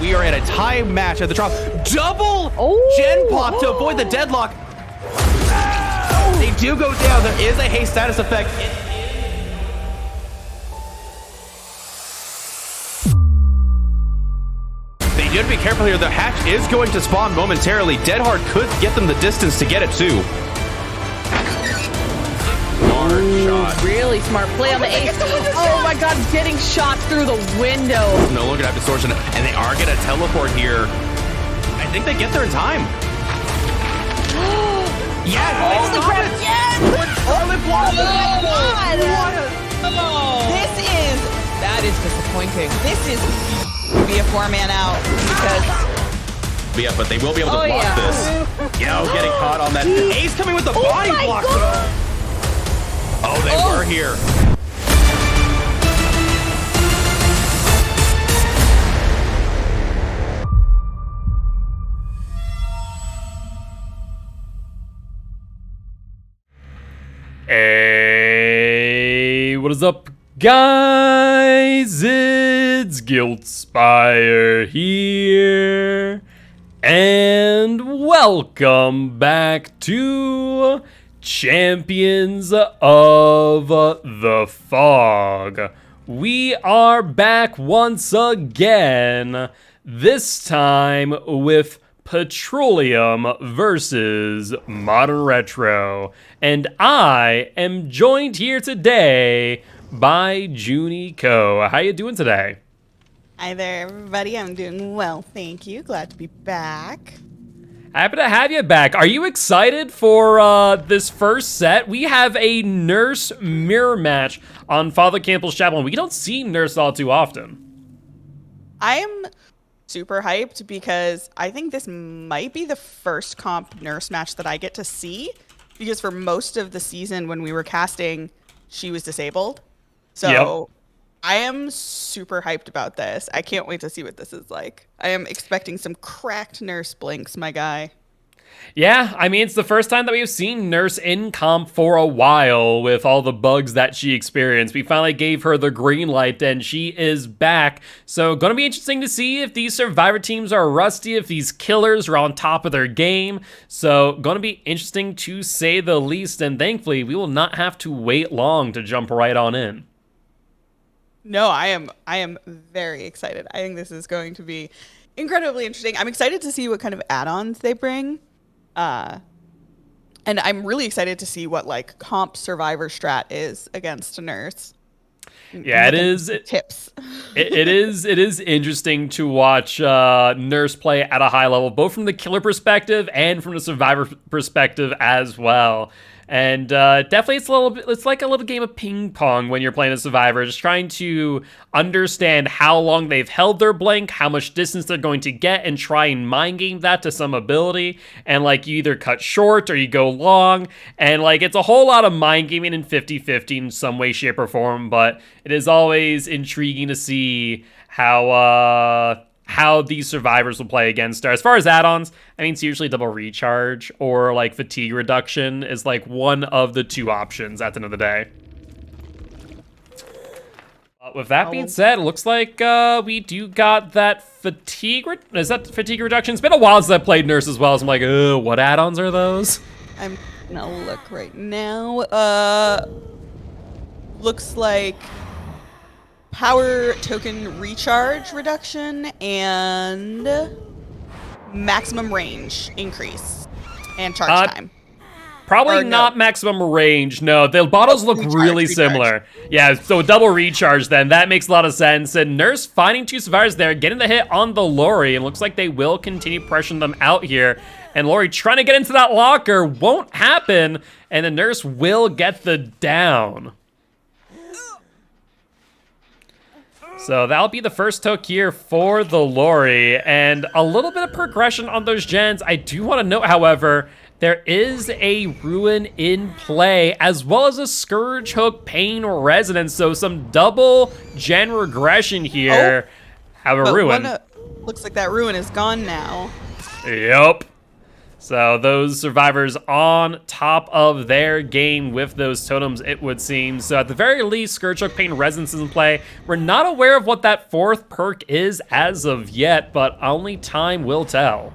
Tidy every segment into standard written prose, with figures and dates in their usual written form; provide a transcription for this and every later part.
we are in a tie match at the drop. Double gen pop to avoid the deadlock. They do go down. There is a haste status effect. They do have to be careful here. The hatch is going to spawn momentarily. Deadhard could get them the distance to get it too. Shot. Really smart play on the ace. Oh my god, getting shot through the window. No longer have distortion, and they are going to teleport here. I think they get there in time. Yes! Holy crap, yes! That is disappointing. This is be a 4-man out because... Yeah, but they will be able to block this. Yo, getting caught on that. Ace coming with the body block. Oh, they were here. Hey, what is up, guys? It's Giltspire here, and welcome back to Champions of the Fog. We are back once again, this time with Petroleum versus Modern Retro. And I am joined here today by JuniKoh. How you doing today? Hi there, everybody. I'm doing well, thank you. Glad to be back. Happy to have you back. Are you excited for this first set? We have a Nurse mirror match on Father Campbell's Chapel, and we don't see Nurse all too often. I am super hyped because I think this might be the first comp Nurse match that I get to see, because for most of the season when we were casting, she was disabled. So I am super hyped about this. I can't wait to see what this is like. I am expecting some cracked Nurse blinks, my guy. Yeah, I mean, it's the first time that we've seen Nurse in comp for a while with all the bugs that she experienced. We finally gave her the green light and she is back. So gonna be interesting to see if these Survivor teams are rusty, if these killers are on top of their game. So gonna be interesting to say the least, and thankfully we will not have to wait long to jump right on in. No, I am very excited. I think this is going to be incredibly interesting. I'm excited to see what kind of add-ons they bring. And I'm really excited to see what like comp Survivor strat is against a Nurse. Yeah, it is. Tips. It is interesting to watch Nurse play at a high level, both from the killer perspective and from the Survivor perspective as well. And definitely it's like a little game of ping pong when you're playing a Survivor, just trying to understand how long they've held their blink, how much distance they're going to get, and try and mind game that to some ability. And like you either cut short or you go long, and like it's a whole lot of mind gaming in 50-50 in some way, shape, or form. But it is always intriguing to see how these Survivors will play against her. As far as add-ons, I mean, it's usually double recharge or like fatigue reduction is like one of the two options at the end of the day. With that being said, it looks like we do got that fatigue. Is that fatigue reduction? It's been a while since I played Nurse as well, so I'm like, what add-ons are those? I'm gonna look right now. Looks like power token recharge reduction and maximum range increase and charge time. Probably not maximum range. No, the bottles look really similar. Yeah, so double recharge then. That makes a lot of sense. And Nurse finding two Survivors there, getting the hit on the Lori, and looks like they will continue pressuring them out here. And Lori trying to get into that locker won't happen, and the Nurse will get the down. So that'll be the first toke here for the Lori, and a little bit of progression on those gens. I do want to note, however, there is a Ruin in play, as well as a Scourge Hook Pain Resonance, so some double gen regression here. Have a Ruin. Looks like that Ruin is gone now. Yep. So those survivors on top of their game with those totems, it would seem. So at the very least, Scourgehook Pain Resonance is in play. We're not aware of what that 4th perk is as of yet, but only time will tell.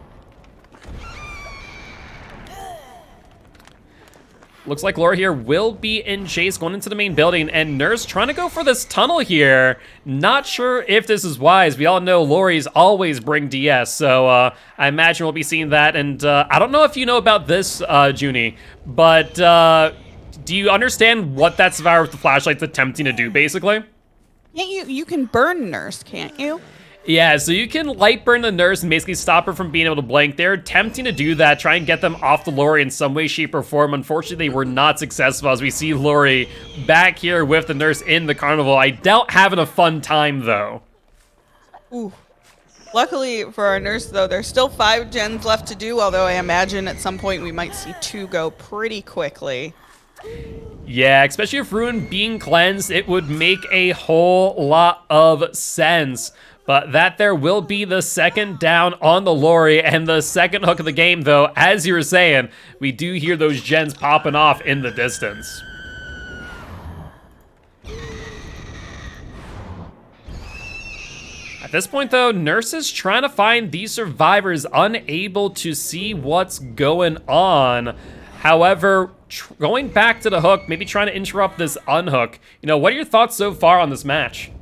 Looks like Laura here will be in chase going into the main building, and Nurse trying to go for this tunnel here. Not sure if this is wise. We all know Lori's always bring DS, so I imagine we'll be seeing that. And I don't know if you know about this, Junie, but do you understand what that survivor with the flashlight's attempting to do, basically? Can't you can burn Nurse, can't you? Yeah, so you can light burn the Nurse and basically stop her from being able to blink. They're attempting to do that, try and get them off the Lori in some way, shape, or form. Unfortunately, they were not successful as we see Lori back here with the Nurse in the carnival. I doubt having a fun time, though. Ooh. Luckily for our Nurse, though, there's still 5 gens left to do, although I imagine at some point we might see 2 go pretty quickly. Yeah, especially if Ruin being cleansed, it would make a whole lot of sense. But that there will be the 2nd down on the Lori and the 2nd hook of the game, though. As you were saying, we do hear those gens popping off in the distance. At this point, though, Nurse is trying to find these survivors, unable to see what's going on. However, going back to the hook, maybe trying to interrupt this unhook. You know, what are your thoughts so far on this match?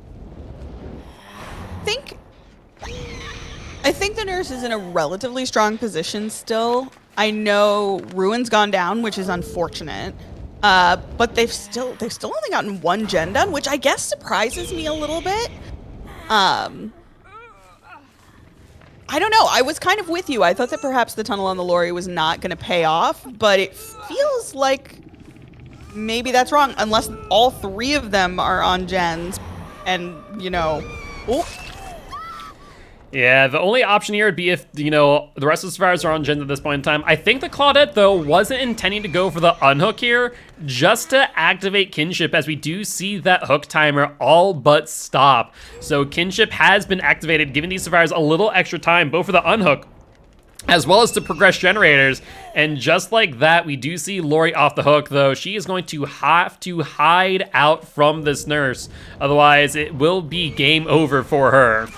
I think the Nurse is in a relatively strong position still. I know Ruin's gone down, which is unfortunate. But they've still only gotten 1 gen done, which I guess surprises me a little bit. I don't know. I was kind of with you. I thought that perhaps the tunnel on the Lori was not going to pay off, but it feels like maybe that's wrong, unless all 3 of them are on gens and, you know... Ooh. Yeah, the only option here would be if, you know, the rest of the survivors are on gens at this point in time. I think the Claudette, though, wasn't intending to go for the unhook here, just to activate Kinship, as we do see that hook timer all but stop. So Kinship has been activated, giving these survivors a little extra time, both for the unhook, as well as to progress generators. And just like that, we do see Lori off the hook, though. She is going to have to hide out from this Nurse. Otherwise, it will be game over for her.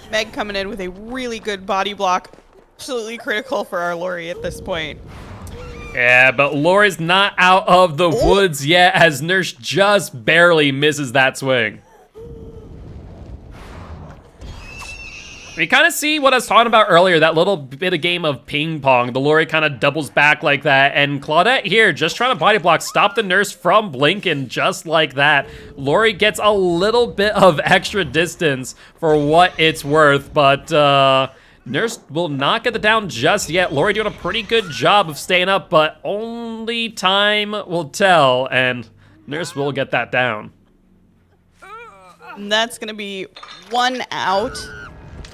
Meg coming in with a really good body block. Absolutely critical for our Lori at this point. Yeah, but Lori's not out of the woods yet, as Nurse just barely misses that swing. We kind of see what I was talking about earlier, that little bit of game of ping pong. The Lori kind of doubles back like that, and Claudette here just trying to body block, stop the Nurse from blinking just like that. Lori gets a little bit of extra distance for what it's worth, but Nurse will not get the down just yet. Lori doing a pretty good job of staying up, but only time will tell, and Nurse will get that down. And that's going to be 1 out.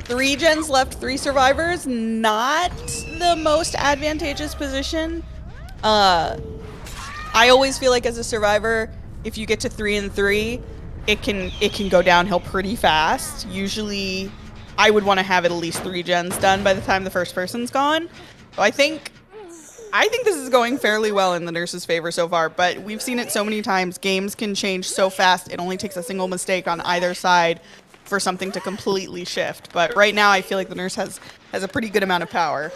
3 gens left, 3 survivors. Not the most advantageous position. I always feel like as a survivor, if you get to 3 and 3, it can go downhill pretty fast. Usually, I would want to have at least 3 gens done by the time the first person's gone. So I think this is going fairly well in the Nurse's favor so far, but we've seen it so many times. Games can change so fast. It only takes a single mistake on either side for something to completely shift. But right now, I feel like the Nurse has a pretty good amount of power.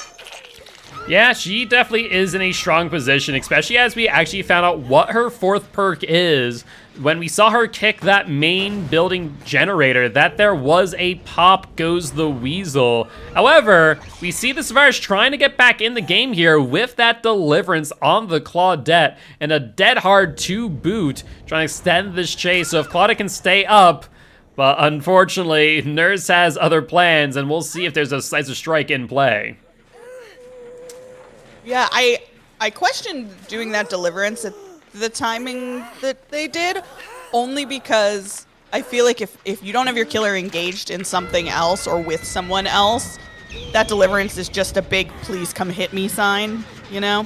Yeah, she definitely is in a strong position, especially as we actually found out what her 4th perk is when we saw her kick that main building generator, that there was a pop goes the weasel. However, we see the survivors trying to get back in the game here with that deliverance on the Claudette and a dead hard to boot, trying to extend this chase. So if Claudette can stay up, but unfortunately, Nurse has other plans, and we'll see if there's a decisive strike in play. Yeah, I questioned doing that deliverance at the timing that they did, only because I feel like if you don't have your killer engaged in something else or with someone else, that deliverance is just a big please come hit me sign, you know?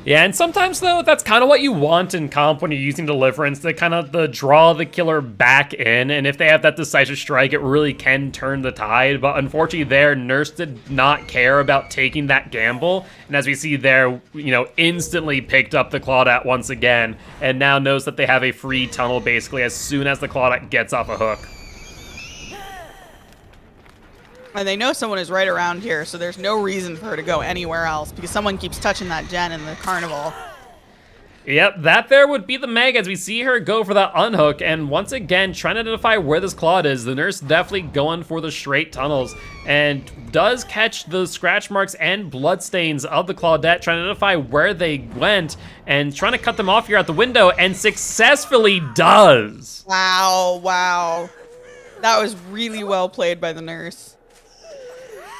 Yeah, and sometimes, though, that's kind of what you want in comp when you're using Deliverance, to kind of draw the killer back in, and if they have that decisive strike, it really can turn the tide, but unfortunately there, Nurse did not care about taking that gamble, and as we see there, you know, instantly picked up the Claudette once again, and now knows that they have a free tunnel, basically, as soon as the Claudette gets off a hook. And they know someone is right around here, so there's no reason for her to go anywhere else because someone keeps touching that gen in the carnival. Yep, that there would be the Meg as we see her go for that unhook, and once again, trying to identify where this Claude is. The Nurse definitely going for the straight tunnels, and does catch the scratch marks and bloodstains of the Claudette, trying to identify where they went, and trying to cut them off here at the window, and successfully does. Wow, wow. That was really well played by the Nurse.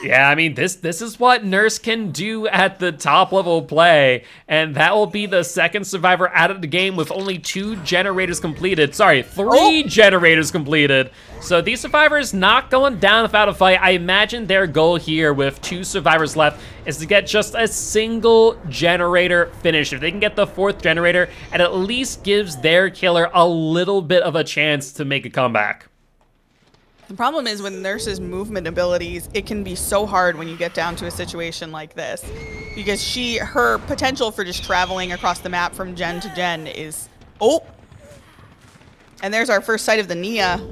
Yeah, I mean, this is what Nurse can do at the top level play, and that will be the second survivor out of the game with only 2 generators completed. Sorry, 3 generators completed. So these survivors not going down without a fight. I imagine their goal here with 2 survivors left is to get just a single generator finished. If they can get the 4th generator, it at least gives their killer a little bit of a chance to make a comeback. The problem is with Nurse's movement abilities, it can be so hard when you get down to a situation like this. Because her potential for just traveling across the map from gen to gen is... Oh! And there's our first sight of the Nia.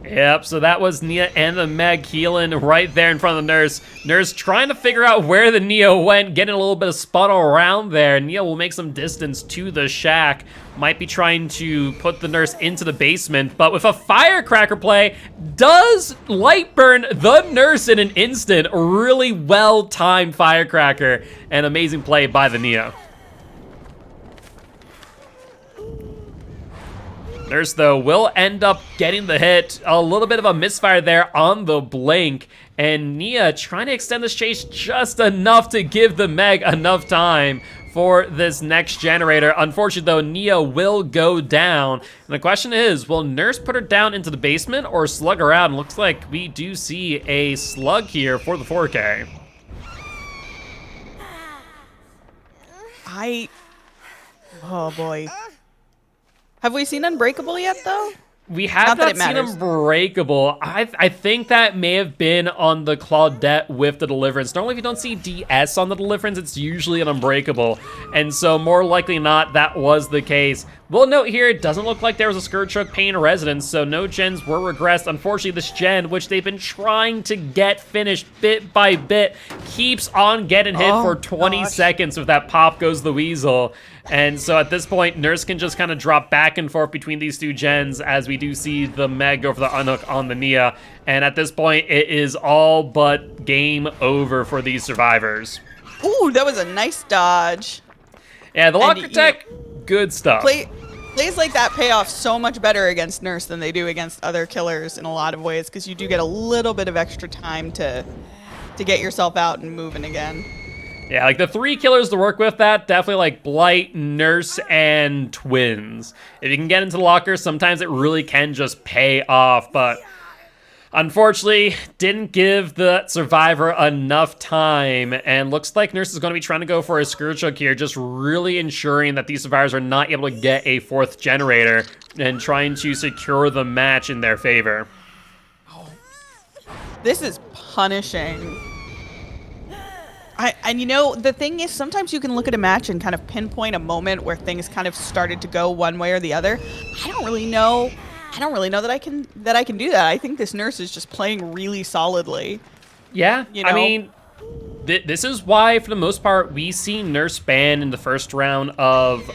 Yep, so that was Nia and the Meg healing right there in front of the Nurse. Nurse trying to figure out where the Nia went, getting a little bit of spot around there. Nia will make some distance to the shack. Might be trying to put the Nurse into the basement, but with a firecracker play, does light burn the Nurse in an instant. Really well-timed firecracker, and amazing play by the Nia. Nurse, though, will end up getting the hit. A little bit of a misfire there on the blink. And Nia trying to extend this chase just enough to give the Meg enough time for this next generator. Unfortunately, though, Nia will go down. And the question is, will Nurse put her down into the basement or slug her out? And looks like we do see a slug here for the 4K. Oh, boy. Have we seen Unbreakable yet, though? We have not seen Unbreakable. I think that may have been on the Claudette with the Deliverance. Normally, if you don't see DS on the Deliverance, it's usually an Unbreakable. And so, more likely not, that was the case. We'll note here, it doesn't look like there was a Scourge Choke Pain Residence, so no gens were regressed. Unfortunately, this gen, which they've been trying to get finished bit by bit, keeps on getting hit for 20 seconds with that Pop Goes the Weasel. And so at this point, Nurse can just kind of drop back and forth between these 2 gens as we do see the Meg go for the unhook on the Nia. And at this point, it is all but game over for these survivors. Ooh, that was a nice dodge. Yeah, the Locker Tech, good stuff. Plays like that pay off so much better against Nurse than they do against other killers in a lot of ways, because you do get a little bit of extra time to get yourself out and moving again. Yeah, like the 3 killers to work with that, definitely like Blight, Nurse, and Twins. If you can get into the locker, sometimes it really can just pay off, but unfortunately, didn't give the survivor enough time, and looks like Nurse is going to be trying to go for a Scourge Hook here, just really ensuring that these survivors are not able to get a 4th generator, and trying to secure the match in their favor. This is punishing. And you know, the thing is, sometimes you can look at a match and kind of pinpoint a moment where things kind of started to go one way or the other. I don't really know that I can do that. I think this Nurse is just playing really solidly. Yeah, you know? I mean, this is why, for the most part, we see Nurse ban in the first round of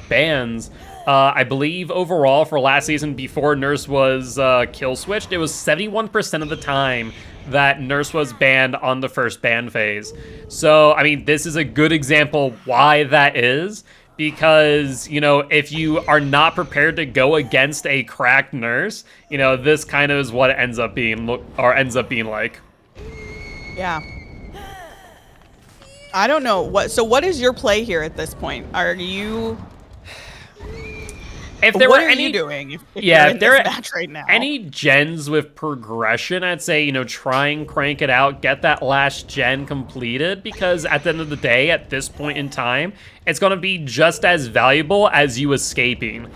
bans. I believe overall for last season, before Nurse was kill switched, it was 71% of the time that Nurse was banned on the first ban phase. So, I mean, this is a good example why that is, because, you know, if you are not prepared to go against a cracked Nurse, you know, this kind of is what it ends up being like. Yeah. I don't know. So what is your play here at this point? Are you... if there what were are any, you doing if yeah, you're if in there this are match right now? any gens with progression, I'd say, try and crank it out, get that last gen completed, because at the end of the day, at this point in time, it's going to be just as valuable as you escaping.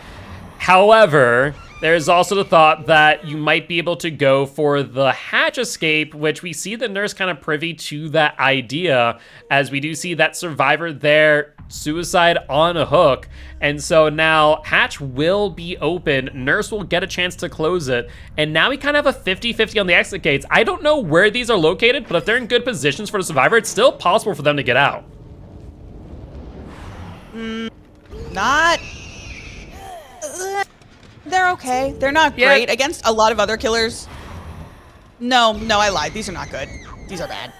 However, there's also the thought that you might be able to go for the hatch escape, which we see the nurse kind of privy to that idea, as we do see that survivor there, suicide on a hook. And so now hatch will be open, nurse will get a chance to close it, and now we kind of have a 50-50 on the exit gates. I don't know where these are located, but if they're in good positions for the survivor, it's still possible for them to get out. Not. They're okay. They're not great against a lot of other killers. No, I lied. These are not good. These are bad.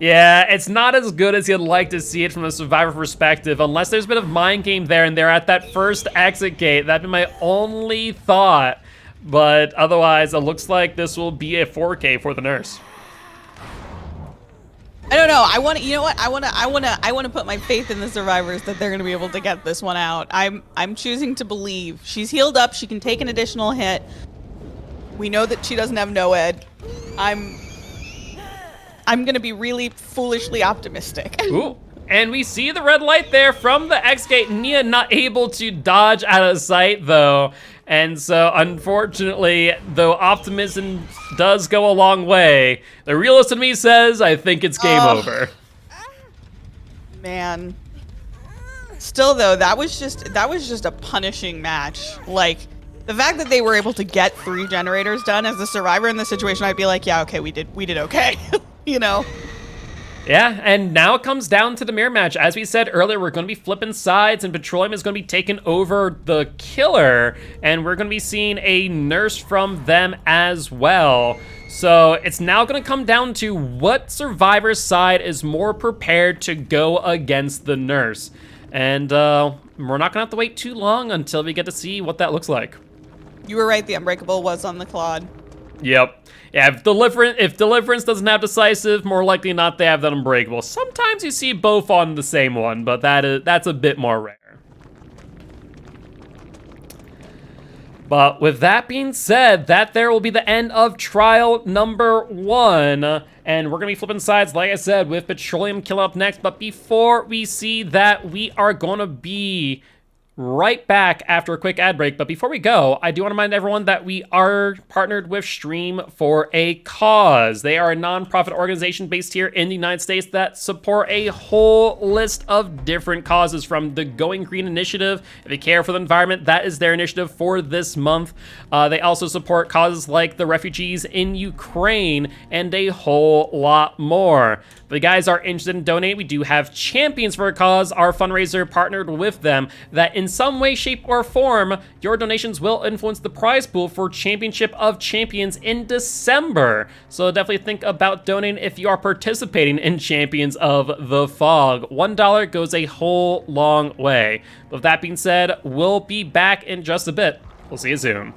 Yeah, it's not as good as you'd like to see it from a survivor perspective, unless there's a bit of mind game there and they're at that first exit gate. That'd be my only thought. But otherwise, it looks like this will be a 4K for the nurse. I don't know. I want to. You know what? I want to put my faith in the survivors that they're going to be able to get this one out. I'm choosing to believe. She's healed up. She can take an additional hit. We know that she doesn't have no ed. I'm going to be really foolishly optimistic. Ooh. And we see the red light there from the X gate. Nia not able to dodge out of sight though. And so unfortunately, though optimism does go a long way, the realist in me says, I think it's game over. Man. Still though, that was just a punishing match. Like, the fact that they were able to get 3 generators done as the survivor in this situation, I'd be like, yeah, okay, we did okay. You know? Yeah, and now it comes down to the mirror match. As we said earlier, we're going to be flipping sides, and Petroleum is going to be taking over the killer, and we're going to be seeing a nurse from them as well. So it's now going to come down to what survivor's side is more prepared to go against the nurse. And we're not going to have to wait too long until we get to see what that looks like. You were right, the Unbreakable was on the Claude. Yep. Yeah, if Deliverance doesn't have Decisive, more likely not they have that Unbreakable. Sometimes you see both on the same one, but that's a bit more rare. But with that being said, that there will be the end of trial number 1. And we're going to be flipping sides, like I said, with Petroleum killing up next. But before we see that, we are going to be right back after a quick ad break. But before we go, I do want to remind everyone that we are partnered with Stream for a Cause. They are a non-profit organization based here in the United States that support a whole list of different causes, from the Going Green initiative. If you care for the environment, that is their initiative for this month. They also support causes like the refugees in Ukraine and a whole lot more. If the guys are interested in donating, we do have Champions for a Cause, our fundraiser partnered with them, that in some way, shape, or form, your donations will influence the prize pool for Championship of Champions in December. So definitely think about donating if you are participating in Champions of the Fog. $1 goes a whole long way. With that being said, we'll be back in just a bit. We'll see you soon.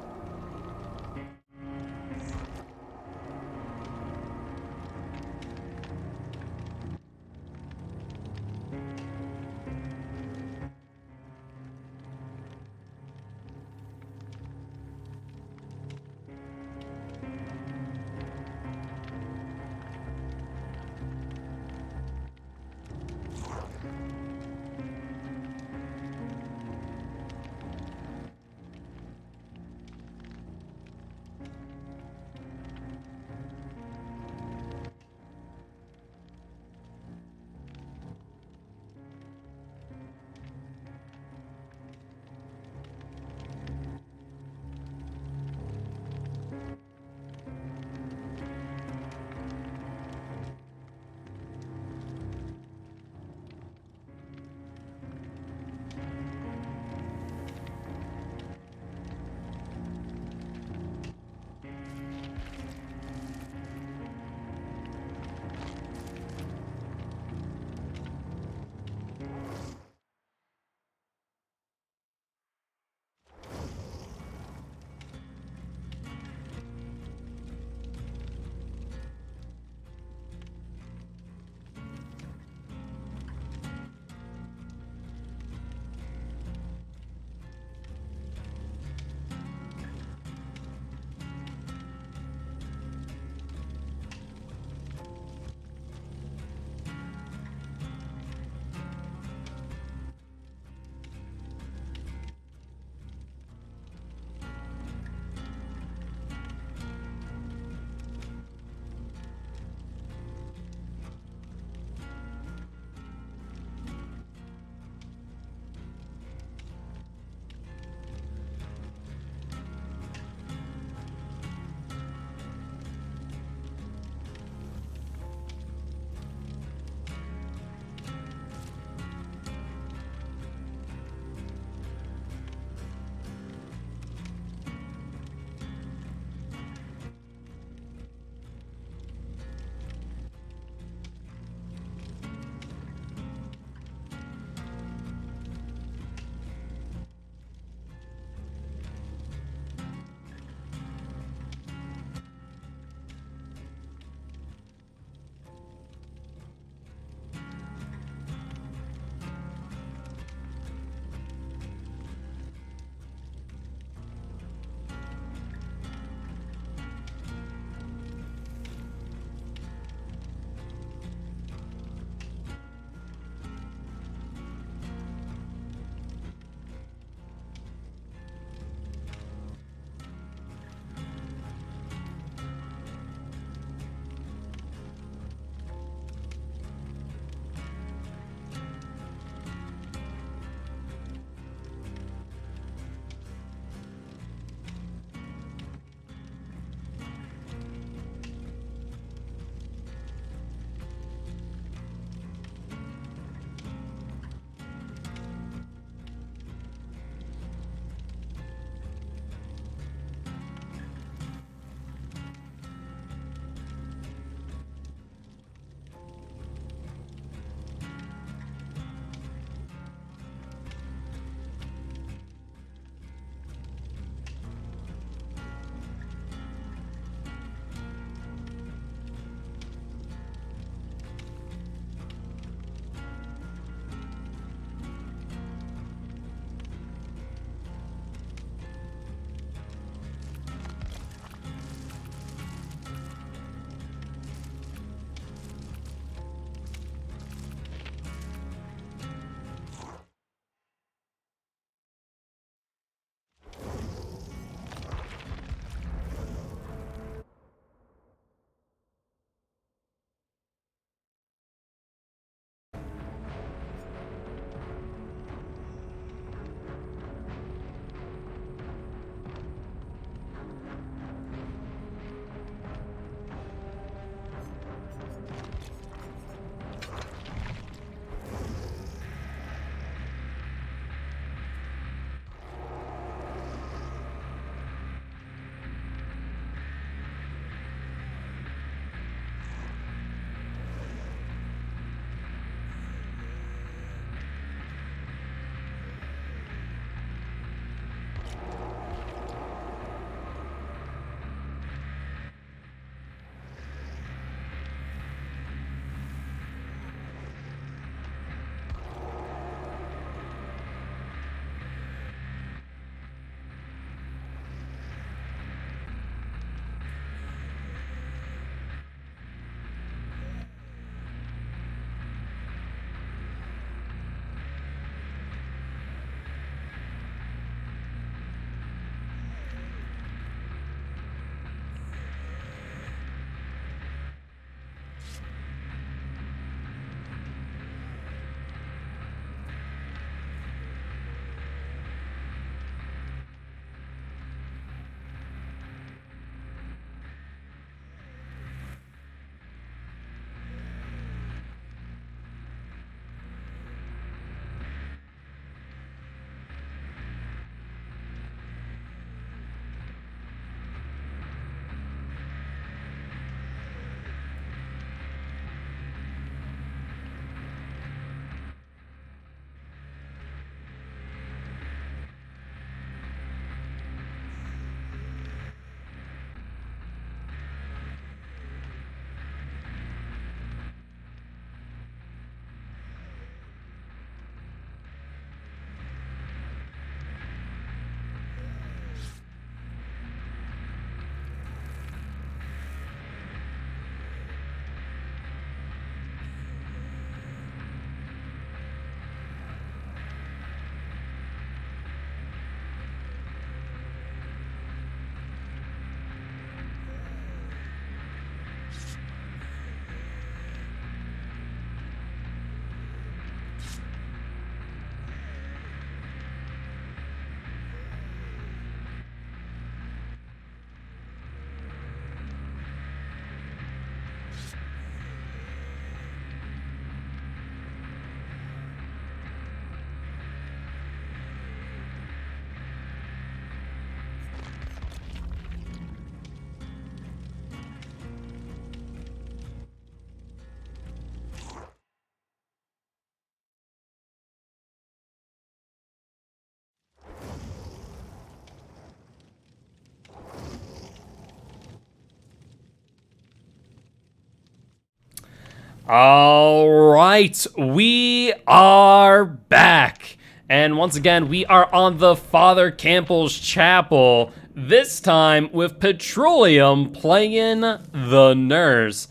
All right, we are back. And once again, we are on the Father Campbell's Chapel, this time with Petroleum playing the nurse.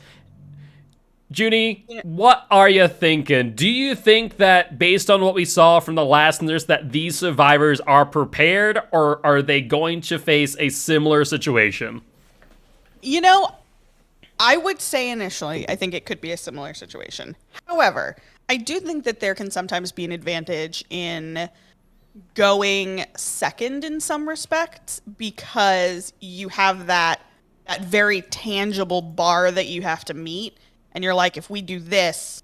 Junie, what are you thinking? Do you think that based on what we saw from the last nurse that these survivors are prepared, or are they going to face a similar situation? You know, I would say initially, I think it could be a similar situation. However, I do think that there can sometimes be an advantage in going second in some respects because you have that very tangible bar that you have to meet. And you're like, if we do this,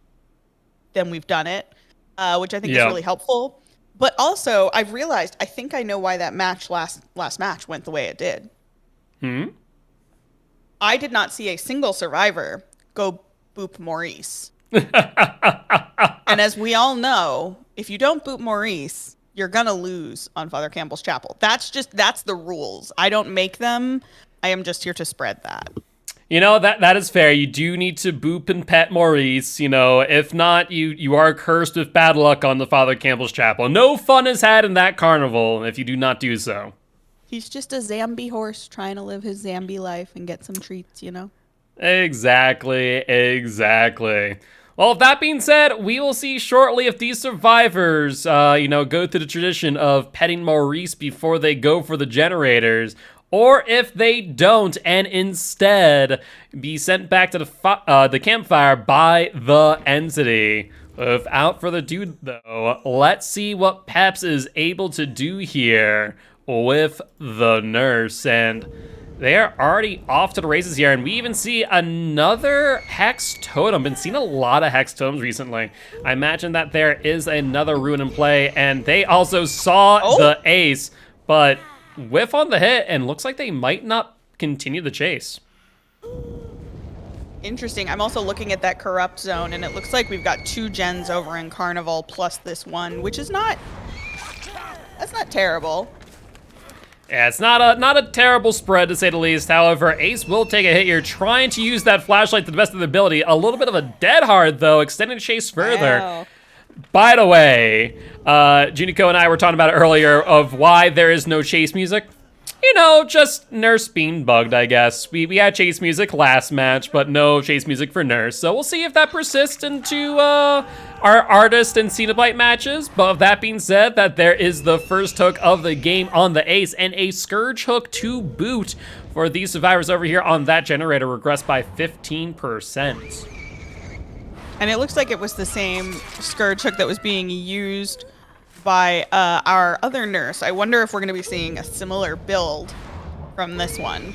then we've done it, which I think is really helpful. But also, I've realized, I think I know why that last match went the way it did. I did not see a single survivor go boop Maurice. And as we all know, if you don't boop Maurice, you're going to lose on Father Campbell's Chapel. That's the rules. I don't make them. I am just here to spread that. You know, that is fair. You do need to boop and pet Maurice. You know, if not, you are cursed with bad luck on the Father Campbell's Chapel. No fun is had in that carnival if you do not do so. He's just a Zambi horse trying to live his Zambi life and get some treats, you know? Exactly. Well, that being said, we will see shortly if these survivors, go through the tradition of petting Maurice before they go for the generators, or if they don't and instead be sent back to the campfire by the entity. Without further ado, though, let's see what Peps is able to do here with the nurse, and they are already off to the races here, and we even see another Hex Totem. Been seeing a lot of Hex Totems recently. I imagine that there is another Ruin in play, and they also saw the ace, but whiff on the hit, and looks like they might not continue the chase. Interesting. I'm also looking at that corrupt zone, and it looks like we've got 2 gens over in Carnival plus this one, which is that's not terrible. Yeah, it's not a terrible spread, to say the least. However, Ace will take a hit here, trying to use that flashlight to the best of their ability. A little bit of a dead hard, though, extending the chase further. Wow. By the way, JuniKoh and I were talking about it earlier of why there is no chase music. You know, just Nurse being bugged, I guess. We had chase music last match, but no chase music for Nurse. So we'll see if that persists into our Artist and Cenobite matches. But with that being said, that there is the first hook of the game on the ace, and a Scourge hook to boot for these survivors over here on that generator, regressed by 15%. And it looks like it was the same Scourge hook that was being used by our other nurse. I wonder if we're going to be seeing a similar build from this one.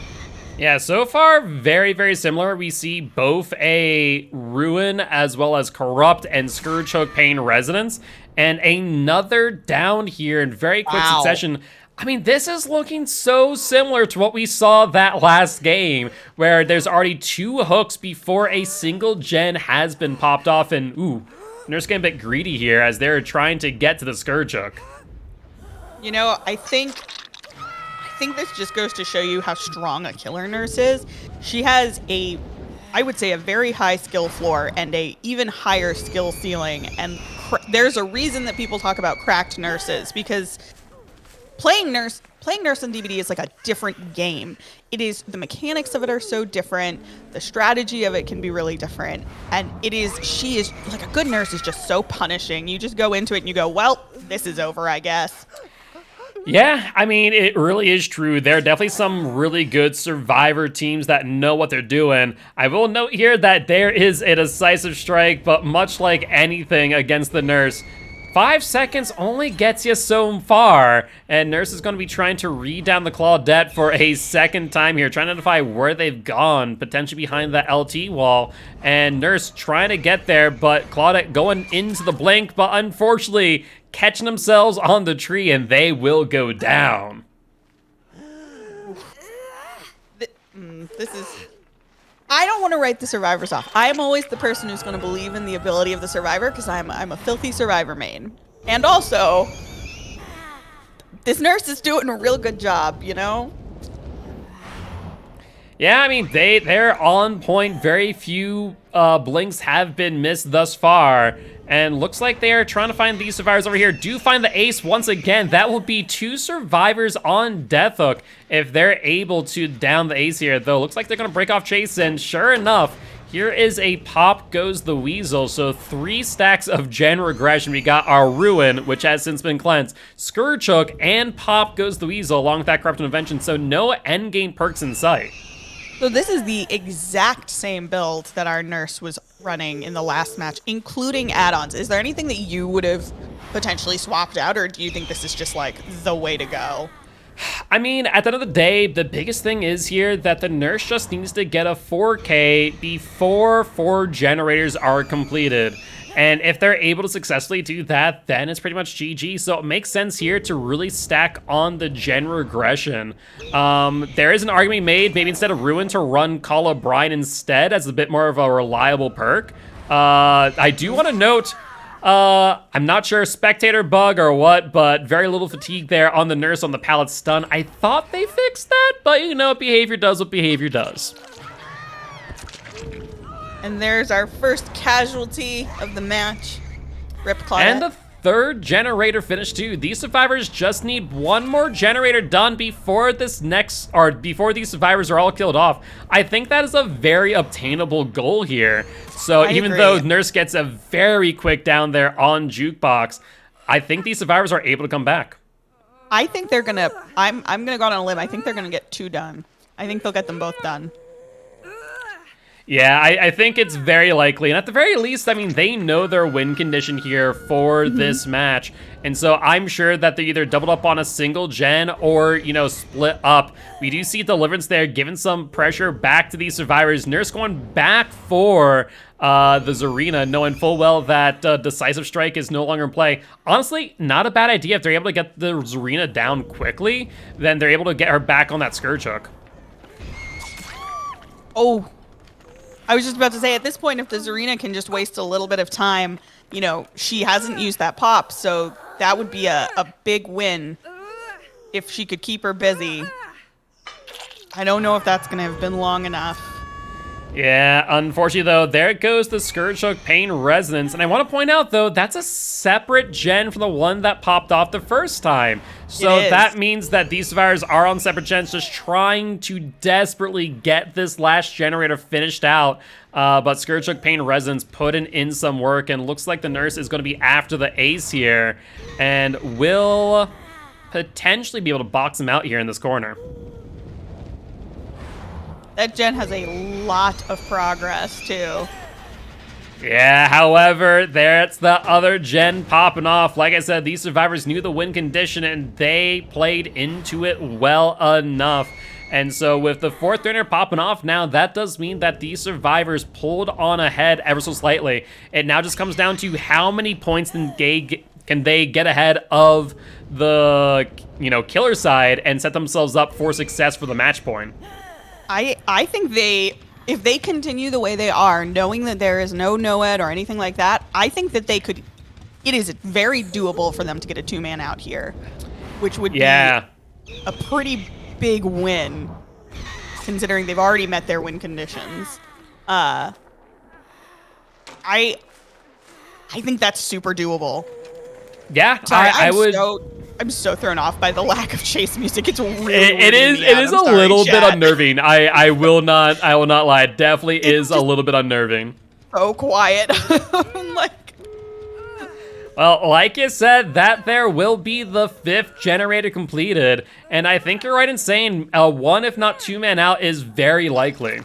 Yeah, so far, very, very similar. We see both a Ruin as well as Corrupt and Scourge Hook paying Resonance, and another down here in very quick succession. I mean, this is looking so similar to what we saw that last game, where there's already 2 hooks before a single gen has been popped off, and ooh, Nurse getting a bit greedy here as they're trying to get to the Scourge hook. You know, I think this just goes to show you how strong a killer nurse is. She has I would say a very high skill floor and a even higher skill ceiling. And there's a reason that people talk about cracked nurses, because playing nurse on DVD is like a different game. The mechanics of it are so different. The strategy of it can be really different. And she is like, a good nurse is just so punishing. You just go into it and you go, well, this is over, I guess. Yeah, I mean, it really is true. There are definitely some really good survivor teams that know what they're doing. I will note here that there is a decisive strike, but much like anything against the nurse, 5 seconds only gets you so far, and Nurse is going to be trying to read down the Claudette for a second time here, trying to identify where they've gone, potentially behind the LT wall, and Nurse trying to get there, but Claudette going into the blink, but unfortunately catching themselves on the tree, and they will go down. I don't want to write the survivors off. I'm always the person who's going to believe in the ability of the survivor, because I'm a filthy survivor main. And also, this nurse is doing a real good job, you know? Yeah, I mean, they're on point. Very few blinks have been missed thus far. And looks like they are trying to find these survivors over here. Do find the ace once again. That will be 2 survivors on Death Hook if they're able to down the ace here. Though, looks like they're going to break off Chase. And sure enough, here is a pop goes the weasel. So 3 stacks of gen regression. We got our ruin, which has since been cleansed, Scourge Hook, and pop goes the weasel along with that corrupt intervention. So no endgame perks in sight. So this is the exact same build that our nurse was running in the last match, including add-ons. Is there anything that you would have potentially swapped out, or do you think this is just like the way to go? I mean, at the end of the day, the biggest thing is here that the nurse just needs to get a 4K before 4 generators are completed. And if they're able to successfully do that, then it's pretty much GG. So it makes sense here to really stack on the gen regression. There is an argument made, maybe instead of Ruin, to run Call of Brine instead as a bit more of a reliable perk. I do want to note, I'm not sure spectator bug or what, but very little fatigue there on the nurse on the pallet stun. I thought they fixed that, but you know, behavior does what behavior does. And there's our first casualty of the match. Rip Claudette. And the 3rd generator finished too. These survivors just need 1 more generator done before before these survivors are all killed off. I think that is a very obtainable goal here. So I even agree. though Nurse gets a very quick down there on Jukebox, I think these survivors are able to come back. I think they're gonna. I'm gonna go out on a limb. I think they're gonna get 2 done. I think they'll get them both done. Yeah, I think it's very likely. And at the very least, I mean, they know their win condition here for this match. And so I'm sure that they're either doubled up on a single gen or, you know, split up. We do see Deliverance there giving some pressure back to these survivors. Nurse going back for the Zarina, knowing full well that Decisive Strike is no longer in play. Honestly, not a bad idea. If they're able to get the Zarina down quickly, then they're able to get her back on that Scourge Hook. Oh. I was just about to say, at this point, if the Zarina can just waste a little bit of time, you know, she hasn't used that pop, so that would be a big win if she could keep her busy. I don't know if that's going to have been long enough. Yeah, unfortunately, though, there goes the Scourge Hook Pain Resonance. And I want to point out, though, that's a separate gen from the one that popped off the first time. So that means that these survivors are on separate gens, just trying to desperately get this last generator finished out. But Scourge Hook Pain Resonance putting in some work, and looks like the nurse is going to be after the ace here, and will potentially be able to box him out here in this corner. That gen has a lot of progress, too. Yeah, however, there's the other gen popping off. Like I said, these survivors knew the win condition, and they played into it well enough. And so with the 4th runner popping off now, that does mean that these survivors pulled on ahead ever so slightly. It now just comes down to how many points can they get ahead of the, you know, killer side and set themselves up for success for the match point. I think if they continue the way they are, knowing that there is no NOED or anything like that, I think that they could, it is very doable for them to get a 2-man out here, which would be a pretty big win, considering they've already met their win conditions. I think that's super doable. Yeah, Sorry, I would. I'm so thrown off by the lack of chase music. It's really It is a little bit unnerving. I will not lie. It definitely is a little bit unnerving. So quiet. Well, like you said, that there will be the 5th generator completed, and I think you're right in saying a 1 if not 2-man out is very likely.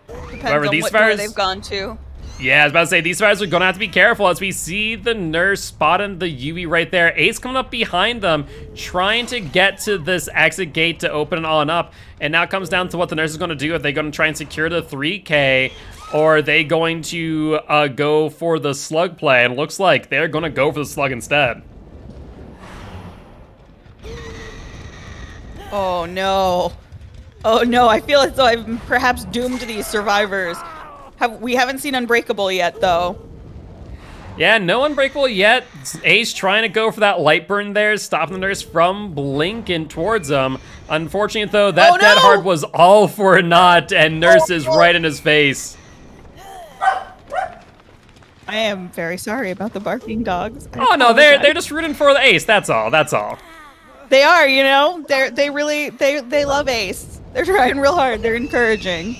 Depends However, on these what fires, door they've gone to. Yeah, I was about to say, these fires are going to have to be careful as we see the nurse spotting the Yui right there. Ace coming up behind them, trying to get to this exit gate to open it on up. And now it comes down to what the nurse is going to do. Are they going to try and secure the 3K? Or are they going to go for the slug play? And it looks like they're going to go for the slug instead. Oh, no. Oh, no. I feel as though I'm perhaps doomed to these survivors. We haven't seen Unbreakable yet, though. Yeah, no unbreakable yet. Ace trying to go for that light burn there, stopping the nurse from blinking towards him. Unfortunately, though, that Oh, no! dead hard was all for naught, and nurse is right in his face. I am very sorry about the barking dogs. Oh no, they're just rooting for the ace. That's all. That's all. They are, you know. They really love Ace. They're trying real hard. They're encouraging.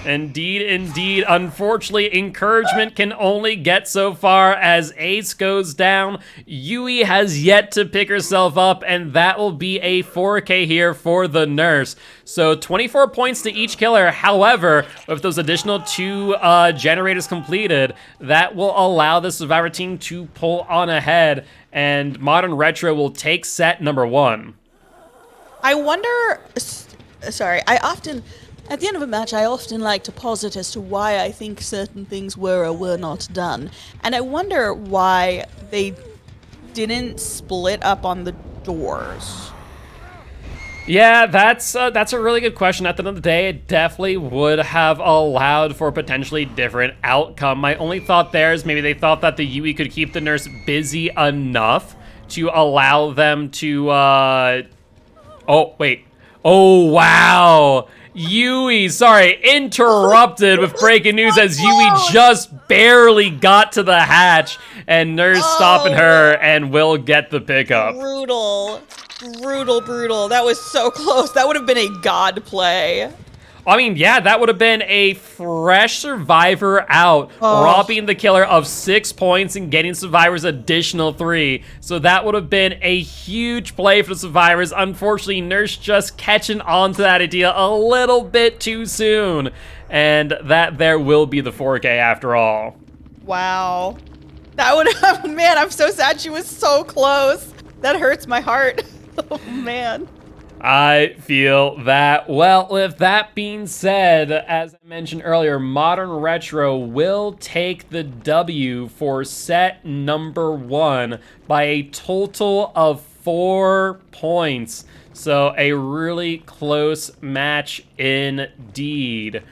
Indeed, indeed. Unfortunately, encouragement can only get so far as Ace goes down. Yui has yet to pick herself up, and that will be a 4K here for the nurse. So 24 points to each killer. However, with those additional 2 generators completed, that will allow the Survivor team to pull on ahead, and Modern Retro will take set number 1. I wonder. Sorry, at the end of a match, I often like to posit as to why I think certain things were or were not done. And I wonder why they didn't split up on the doors. Yeah, that's a really good question. At the end of the day, it definitely would have allowed for a potentially different outcome. My only thought there is maybe they thought that the Yui could keep the nurse busy enough to allow them to, Oh, wait. Oh, wow. Yui, sorry, interrupted with breaking news as Yui just barely got to the hatch, and nurse stopping her and will get the pickup. Brutal. Brutal. That was so close. That would have been a god play. I mean, yeah, that would have been a fresh Survivor out, robbing the killer of 6 points and getting Survivor's additional 3. So that would have been a huge play for the Survivors. Unfortunately, Nurse just catching on to that idea a little bit too soon. And that there will be the 4K after all. Wow. That would have, man, I'm so sad she was so close. That hurts my heart. Oh, man. I feel that. Well, with that being said, as I mentioned earlier, Modern Retro will take the W for set number 1 by a total of 4 points. So a really close match indeed.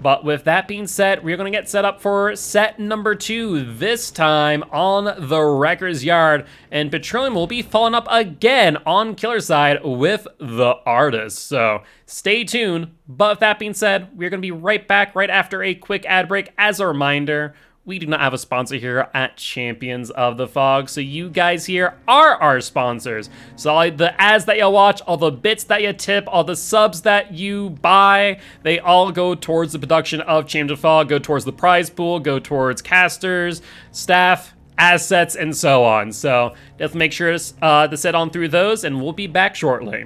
But with that being said, we're going to get set up for set number 2, this time on the Wrecker's Yard. And Petroleum will be following up again on Killer side with the Artist. So stay tuned. But with that being said, we're going to be right back right after a quick ad break. As a reminder, we do not have a sponsor here at Champions of the Fog, so you guys here are our sponsors. So all the ads that you watch, all the bits that you tip, all the subs that you buy, they all go towards the production of Champions of the Fog, go towards the prize pool, go towards casters, staff, assets, and so on. So definitely make sure to sit on through those, and we'll be back shortly.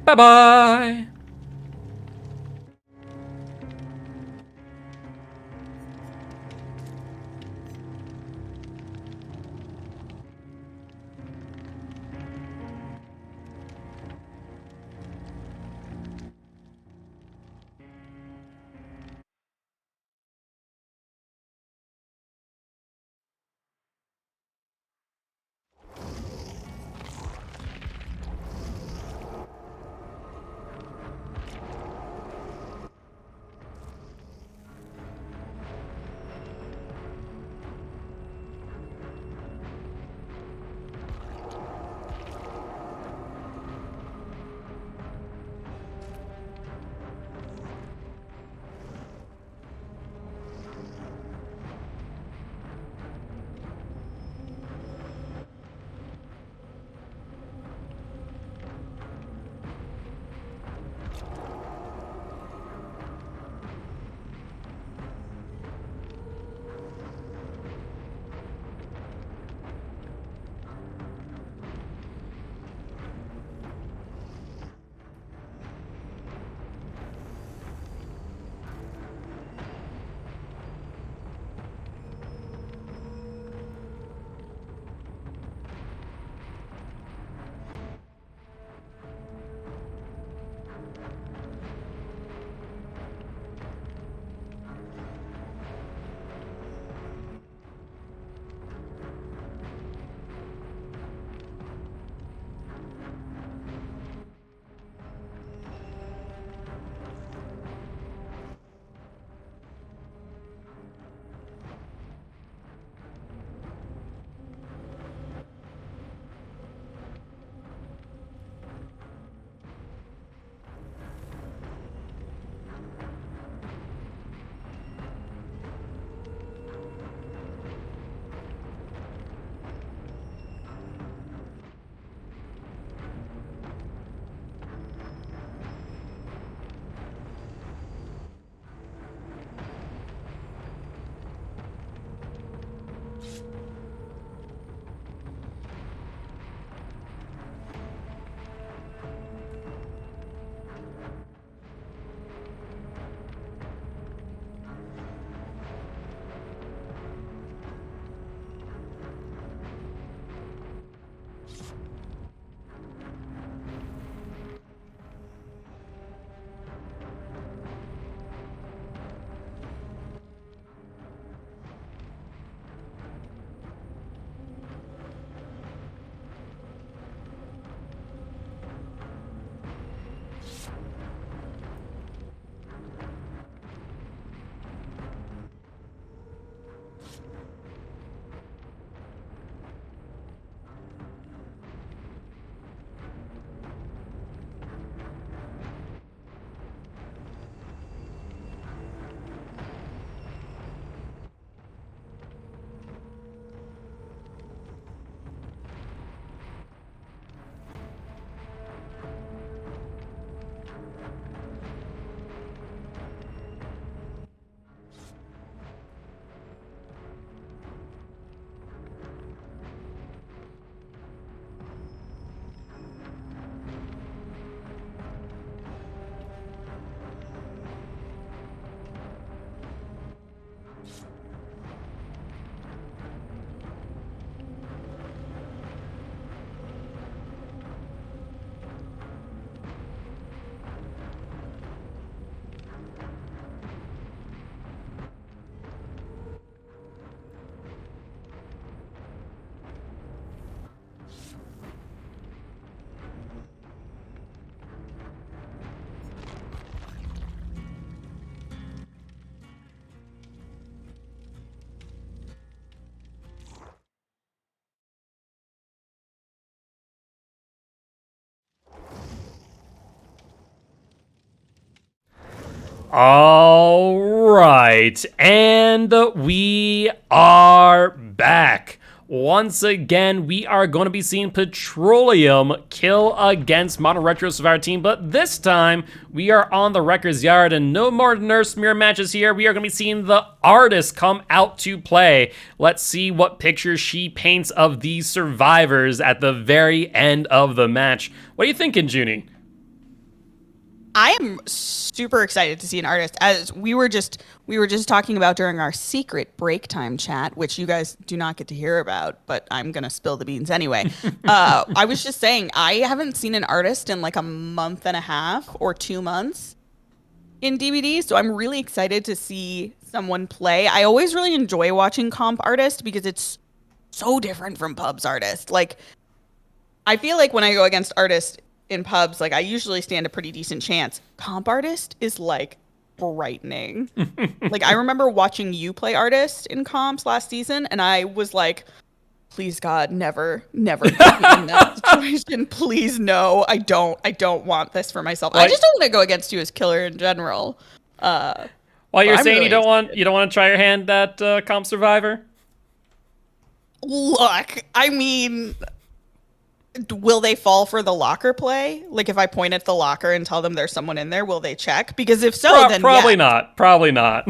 Bye-bye! All right, and we are back. Once again, we are going to be seeing Petroleum kill against Modern Retro Survivor Team, but this time we are on the Wrecker's Yard and no more nurse mirror matches here. We are going to be seeing the artist come out to play. Let's see what picture she paints of these survivors at the very end of the match. What are you thinking, Junie? I am super excited to see an artist, as we were just talking about during our secret break time chat, which you guys do not get to hear about, but I'm gonna spill the beans anyway. I was just saying I haven't seen an artist in like a month and a half or 2 months in DBD, so I'm really excited to see someone play. I always really enjoy watching comp artist because it's so different from pubs artist. Like, I feel like when I go against artist in pubs, like I usually stand a pretty decent chance. Comp artist is like frightening. Like, I remember watching you play artist in comps last season, and I was like, please God, never put me in that situation. Please no, I don't want this for myself. I just don't want to go against you as killer in general. While you're saying you don't want to try your hand at comp survivor? Look, I mean, will they fall for the locker play? Like, if I point at the locker and tell them there's someone in there, will they check? Because if so, then probably yeah. not. Probably not.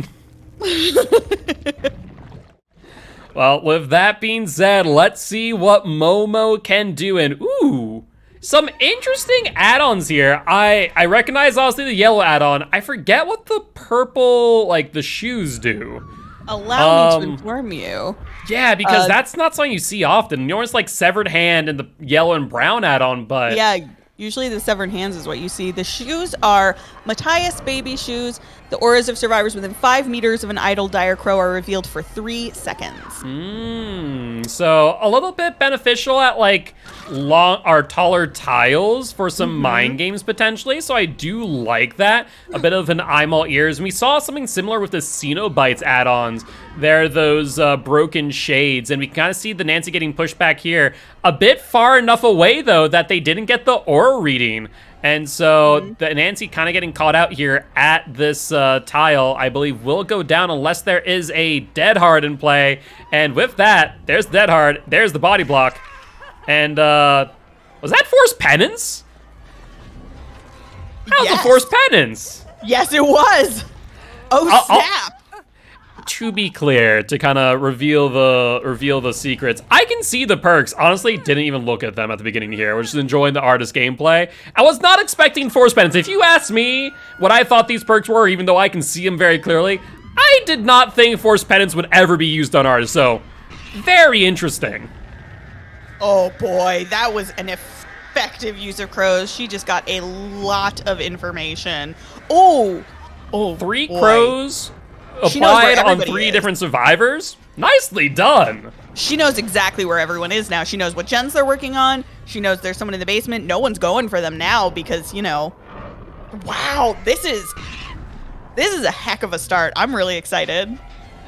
Well, with that being said, let's see what Momo can do. And ooh, some interesting add-ons here. I recognize obviously the yellow add-on. I forget what the purple, like the shoes do. Allow me to inform you. Yeah, because that's not something you see often. You always like severed hand and the yellow and brown add-on, but Yeah, usually the severed hands is what you see. The shoes are Matthias baby shoes. The auras of survivors within 5 meters of an idle dire crow are revealed for 3 seconds. So a little bit beneficial at like long or taller tiles for some mind games potentially. So I do like that. A bit of an eyeball ears. And we saw something similar with the Cenobites add-ons. They're those broken shades, and we kind of see the Nancy getting pushed back here. A bit far enough away though that they didn't get the aura reading. And so the Nancy kind of getting caught out here at this tile, I believe, will go down unless there is a Dead Hard in play. And with that, there's Dead Hard, there's the body block. And was that Forced Penance? How's the Forced Penance? Yes, it was. Oh, snap. To be clear, to kind of reveal the secrets, I can see the perks. Honestly, didn't even look at them at the beginning here. I was just enjoying the artist gameplay. I was not expecting Force Penance. If you asked me what I thought these perks were, even though I can see them very clearly, I did not think Force Penance would ever be used on artists. So, very interesting. Oh boy, that was an effective use of crows. She just got a lot of information. Oh, 3 boy. crows applied on 3 different survivors. Nicely done. She knows exactly where everyone is now. She knows what gens they're working on. She knows there's someone in the basement. No one's going for them now because, you know, wow, this is a heck of a start. I'm really excited.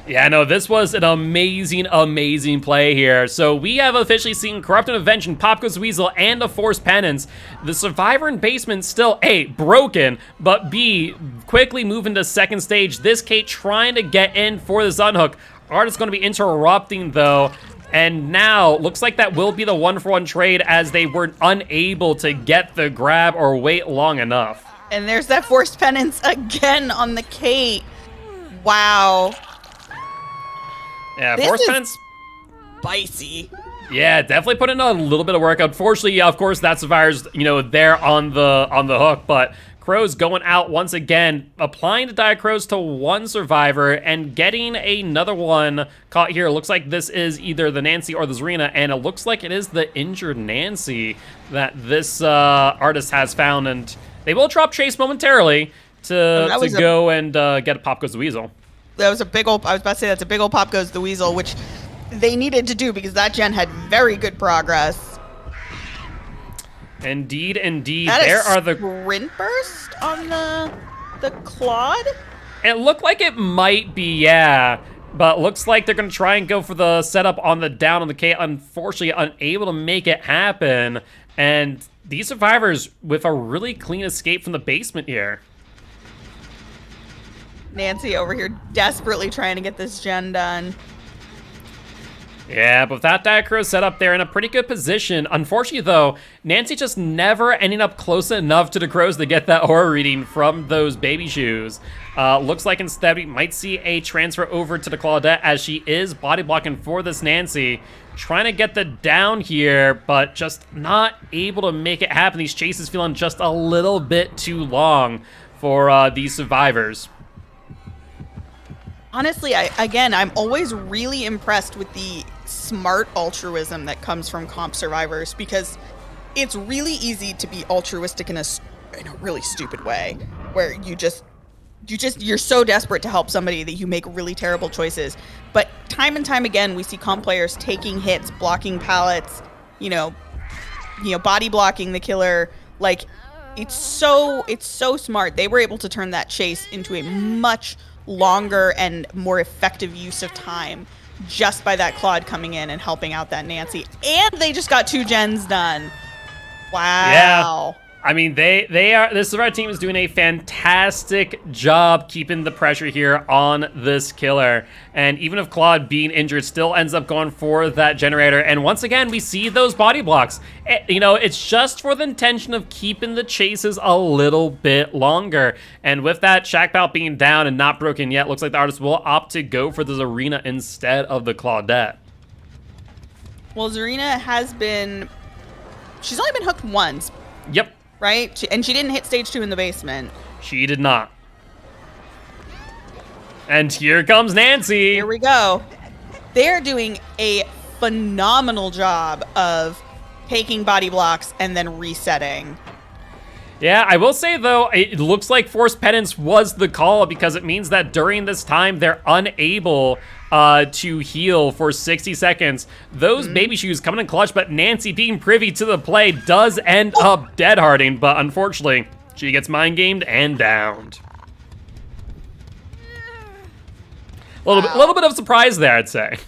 Yeah, no, this was an amazing play here. So we have officially seen Corrupt Intervention, Pop Goes Weasel, and a Forced Penance. The Survivor in Basement still, A, broken, but B, quickly moving to second stage. This Kate trying to get in for this unhook. Artist going to be interrupting, though. And now, looks like that will be the 1-for-1 trade as they were unable to get the grab or wait long enough. And there's that Forced Penance again on the Kate. Wow. Yeah, Forced Penance. Spicy. Yeah, definitely put in a little bit of work. Unfortunately, yeah, of course, that survivor's, you know, there on the hook, but Crows going out once again, applying the Dire Crows to 1 survivor and getting another one caught here. Looks like this is either the Nancy or the Zarina, and it looks like it is the injured Nancy that this artist has found, and they will drop chase momentarily to go and get a Pop Goes the Weasel. That was a big old, I was about to say that's a big old Pop Goes the Weasel, which they needed to do because that gen had very good progress. Indeed. That There is are the sprint burst on the Claude. It looked like it might be, yeah. But looks like they're going to try and go for the setup on the down on the K. Unfortunately, unable to make it happen. And these survivors with a really clean escape from the basement here. Nancy over here desperately trying to get this gen done. Yeah, but with that Diacro set up there in a pretty good position. Unfortunately, though, Nancy just never ending up close enough to the Crows to get that aura reading from those baby shoes. Looks like instead we might see a transfer over to the Claudette as she is body blocking for this Nancy. Trying to get the down here, but just not able to make it happen. These chases feeling just a little bit too long for these survivors. Honestly, I'm always really impressed with the smart altruism that comes from comp survivors, because it's really easy to be altruistic in a really stupid way, where you're so desperate to help somebody that you make really terrible choices. But time and time again, we see comp players taking hits, blocking pallets, body blocking the killer. Like, it's so smart. They were able to turn that chase into a much longer and more effective use of time just by that Claude coming in and helping out that Nancy. And they just got 2 gens done. Wow. Yeah. I mean, this Survivor team is doing a fantastic job keeping the pressure here on this killer. And even if Claude being injured still ends up going for that generator. And once again, we see those body blocks. It's just for the intention of keeping the chases a little bit longer. And with that Shack Bout being down and not broken yet, looks like the artist will opt to go for the Zarina instead of the Claudette. Well, Zarina she's only been hooked once. Yep. Right? And she didn't hit stage 2 in the basement. She did not. And here comes Nancy. Here we go. They're doing a phenomenal job of taking body blocks and then resetting. Yeah, I will say, though, it looks like Forced Penance was the call, because it means that during this time, they're unable to heal for 60 seconds. Those baby shoes coming in clutch, but Nancy, being privy to the play, does end up dead harding, but unfortunately, she gets mind gamed and downed. A little bit of surprise there, I'd say.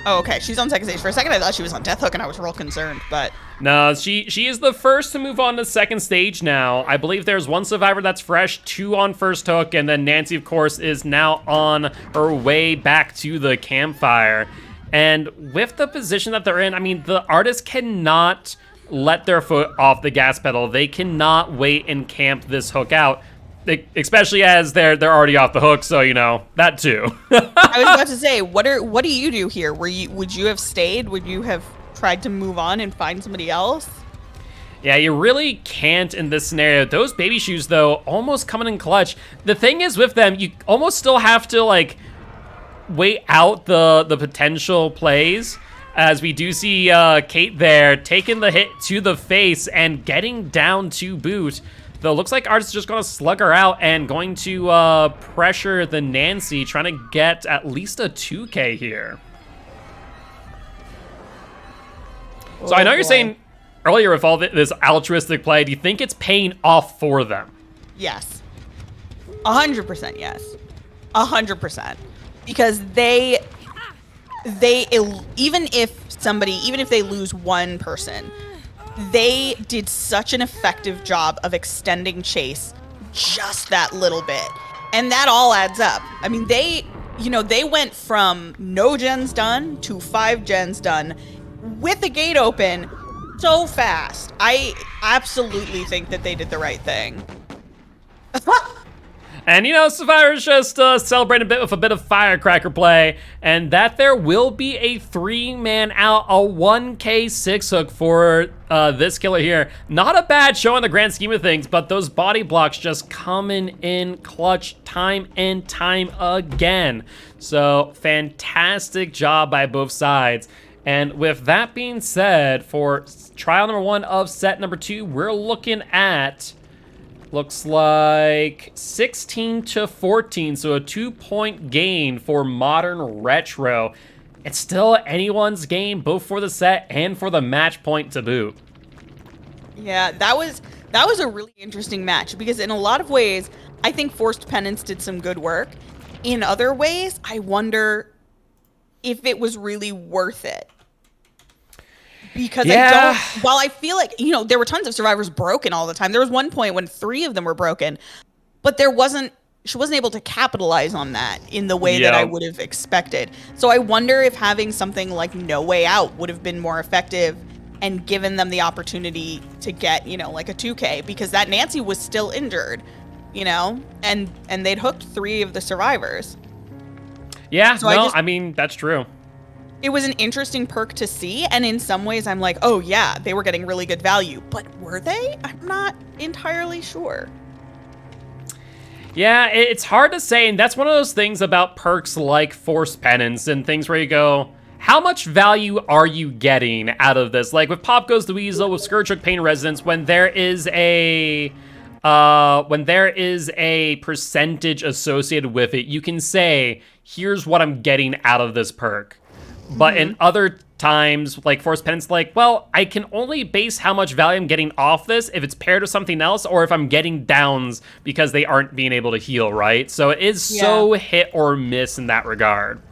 Oh, okay. She's on second stage. For a second, I thought she was on Death Hook, and I was real concerned, but... No, she is the first to move on to second stage now. I believe there's 1 survivor that's fresh, 2 on first hook, and then Nancy, of course, is now on her way back to the campfire. And with the position that they're in, I mean, the artists cannot let their foot off the gas pedal. They cannot wait and camp this hook out. Especially as they're already off the hook, so that too. I was about to say, what do you do here? Would you have stayed? Would you have tried to move on and find somebody else? Yeah, you really can't in this scenario. Those baby shoes, though, almost coming in clutch. The thing is with them, you almost still have to wait out the potential plays, as we do see Kate there taking the hit to the face and getting down to boot. Though, looks like Art's just going to slug her out and going to pressure the Nancy, trying to get at least a 2K here. So I know you're saying earlier with all this altruistic play, do you think it's paying off for them? Yes. 100% yes. 100%. Because they even if they lose one person, they did such an effective job of extending chase just that little bit. And that all adds up. I mean, they went from no gens done to 5 gens done with the gate open so fast. I absolutely think that they did the right thing. And, Survivor's just celebrating a bit with a bit of firecracker play, and that there will be a 3-man out, a 1K 6-hook for this killer here. Not a bad show in the grand scheme of things, but those body blocks just coming in clutch time and time again. So, fantastic job by both sides. And with that being said, for trial number 1 of set number 2, we're looking at... looks like 16-14, so a 2-point gain for Modern Retro. It's still anyone's game, both for the set and for the match point to boot. Yeah, that was a really interesting match, because in a lot of ways, I think Forced Penance did some good work. In other ways, I wonder if it was really worth it. Because Yeah. while I feel like, you know, there were tons of survivors broken all the time. There was one point when 3 of them were broken, but she wasn't able to capitalize on that in the way that I would have expected. So I wonder if having something like No Way Out would have been more effective and given them the opportunity to get, you know, like a 2K, because that Nancy was still injured, you know, and they'd hooked 3 of the survivors. Yeah, So I mean, that's true. It was an interesting perk to see, and in some ways I'm like, oh yeah, they were getting really good value. But were they? I'm not entirely sure. Yeah, it's hard to say, and that's one of those things about perks like Forced Penance and things where you go, how much value are you getting out of this? Like with Pop Goes the Weasel, with Scourge Hook Pain Residence, when there is a percentage associated with it, you can say, here's what I'm getting out of this perk. But in other times, like Forced Penance, like, well, I can only base how much value I'm getting off this if it's paired with something else, or if I'm getting downs because they aren't being able to heal, right? So it is so hit or miss in that regard.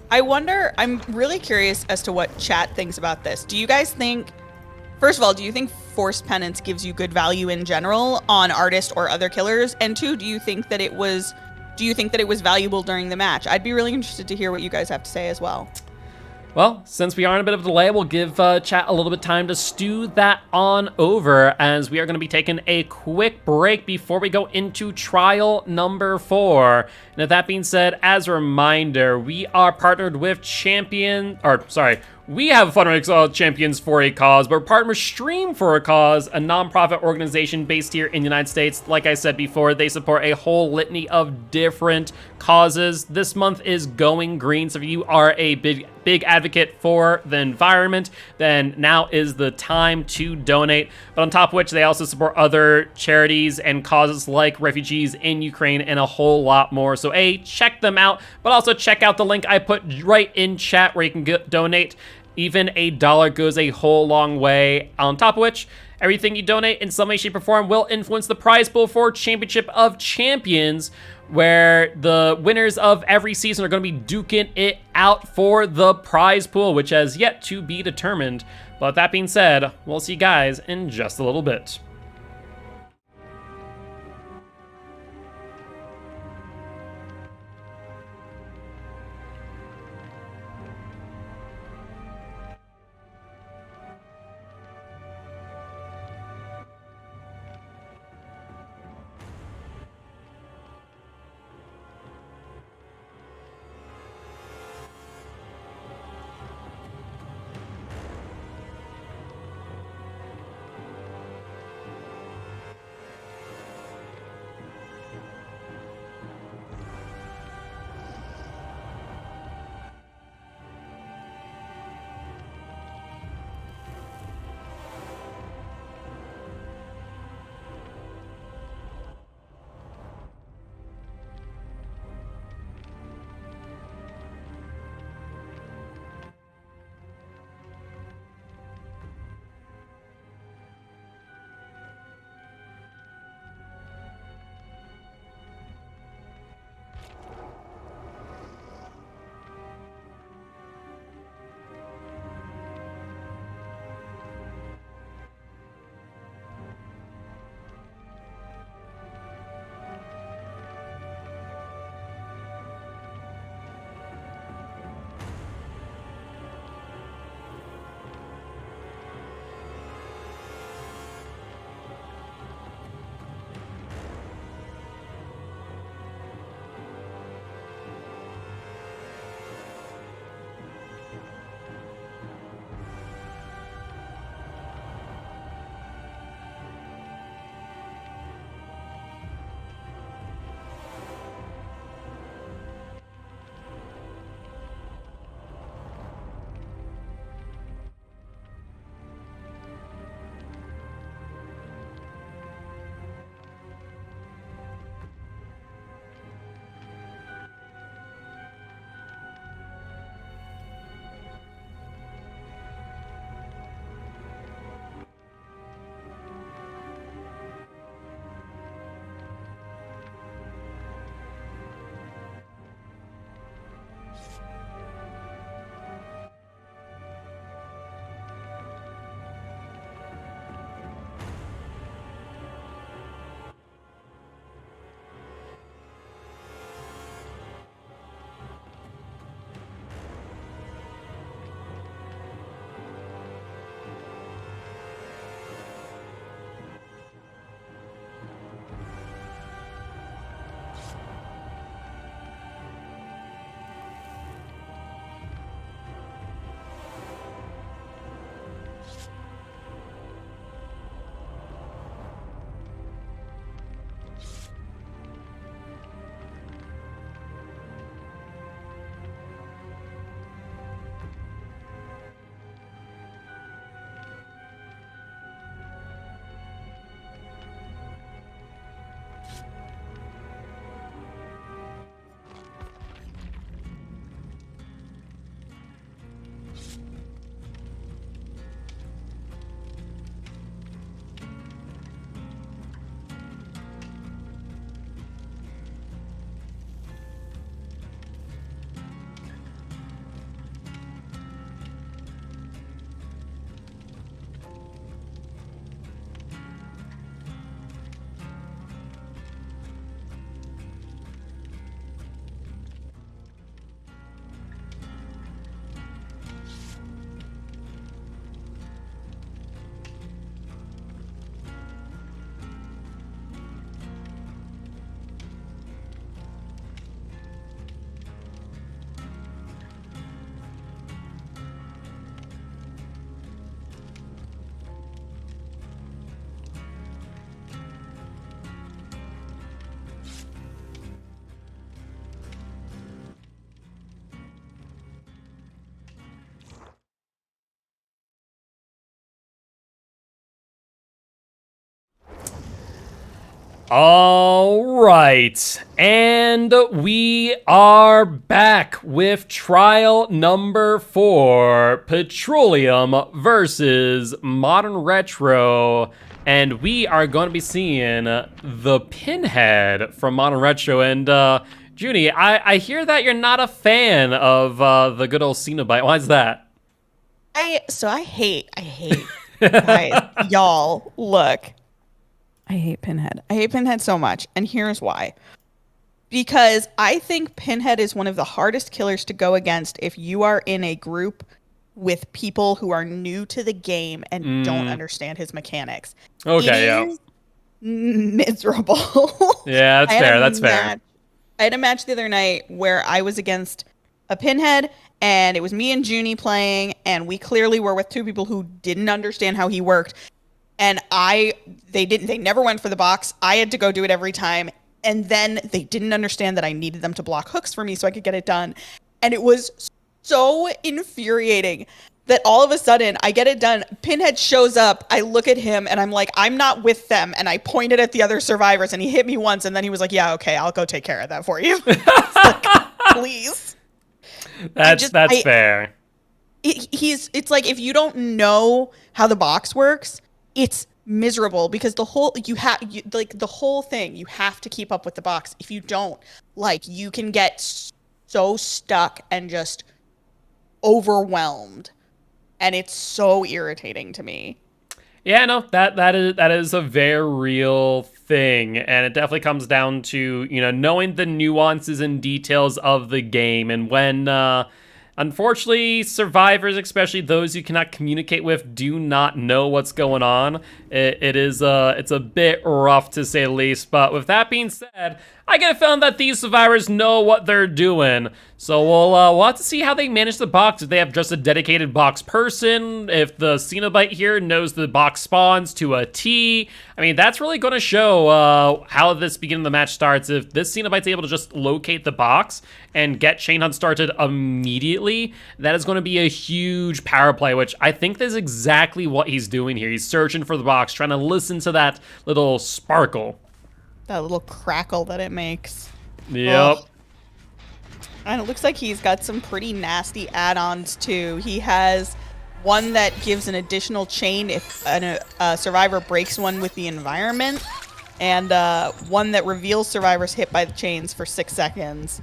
I wonder, I'm really curious as to what chat thinks about this. Do you guys think, first of all, do you think Forced Penance gives you good value in general on Artist or other killers? And 2, do you think that it was valuable during the match? I'd be really interested to hear what you guys have to say as well. Well, since we are in a bit of a delay, we'll give chat a little bit of time to stew that on over, as we are going to be taking a quick break before we go into trial number 4. And with that being said, as a reminder, we are partnered with we have a fundraiser called Champions for a Cause, but we're partnered with Stream for a Cause, a nonprofit organization based here in the United States. Like I said before, they support a whole litany of different causes. This month is Going Green, so if you are a big advocate for the environment, then now is the time to donate. But on top of which, they also support other charities and causes like refugees in Ukraine and a whole lot more. So check them out, but also check out the link I put right in chat where you can donate. Even $1 goes a whole long way. On top of which, everything you donate in some way, shape, or form will influence the prize pool for Championship of Champions, where the winners of every season are going to be duking it out for the prize pool, which has yet to be determined. But that being said, we'll see you guys in just a little bit. All right, and we are back with trial number 4, Petroleum versus Modern Retro, and we are going to be seeing the Pinhead from Modern Retro. And Junie, I hear that you're not a fan of the good old Cenobite. Why is that? I hate guys, y'all, look. I hate Pinhead. I hate Pinhead so much, and here's why. Because I think Pinhead is one of the hardest killers to go against if you are in a group with people who are new to the game and don't understand his mechanics. Okay, it is miserable. Yeah, that's fair. That's fair. I had a match the other night where I was against a Pinhead, and it was me and Junie playing, and we clearly were with two people who didn't understand how he worked. And they never went for the box. I had to go do it every time. And then they didn't understand that I needed them to block hooks for me so I could get it done. And it was so infuriating that all of a sudden I get it done. Pinhead shows up. I look at him and I'm like, I'm not with them. And I pointed at the other survivors and he hit me once. And then he was like, yeah, okay, I'll go take care of that for you. Like, please. That's fair. It's like if you don't know how the box works, it's miserable because the whole thing, you have to keep up with the box. If you don't, like, you can get so stuck and just overwhelmed, and it's so irritating to me. Yeah, no, that is a very real thing, and it definitely comes down to, knowing the nuances and details of the game. And when unfortunately, survivors, especially those you cannot communicate with, do not know what's going on. It's a bit rough, to say the least. But with that being said, I get a feeling that these survivors know what they're doing. So we'll have to see how they manage the box. If they have just a dedicated box person, if the Cenobite here knows the box spawns to a T. I mean, that's really going to show how this beginning of the match starts. If this Cenobite's able to just locate the box and get chain hunt started immediately, that is going to be a huge power play, which I think is exactly what he's doing here. He's searching for the box, trying to listen to that little sparkle. That little crackle that it makes. Yep. Ugh. And it looks like he's got some pretty nasty add-ons too. He has one that gives an additional chain if a survivor breaks one with the environment, and one that reveals survivors hit by the chains for 6 seconds.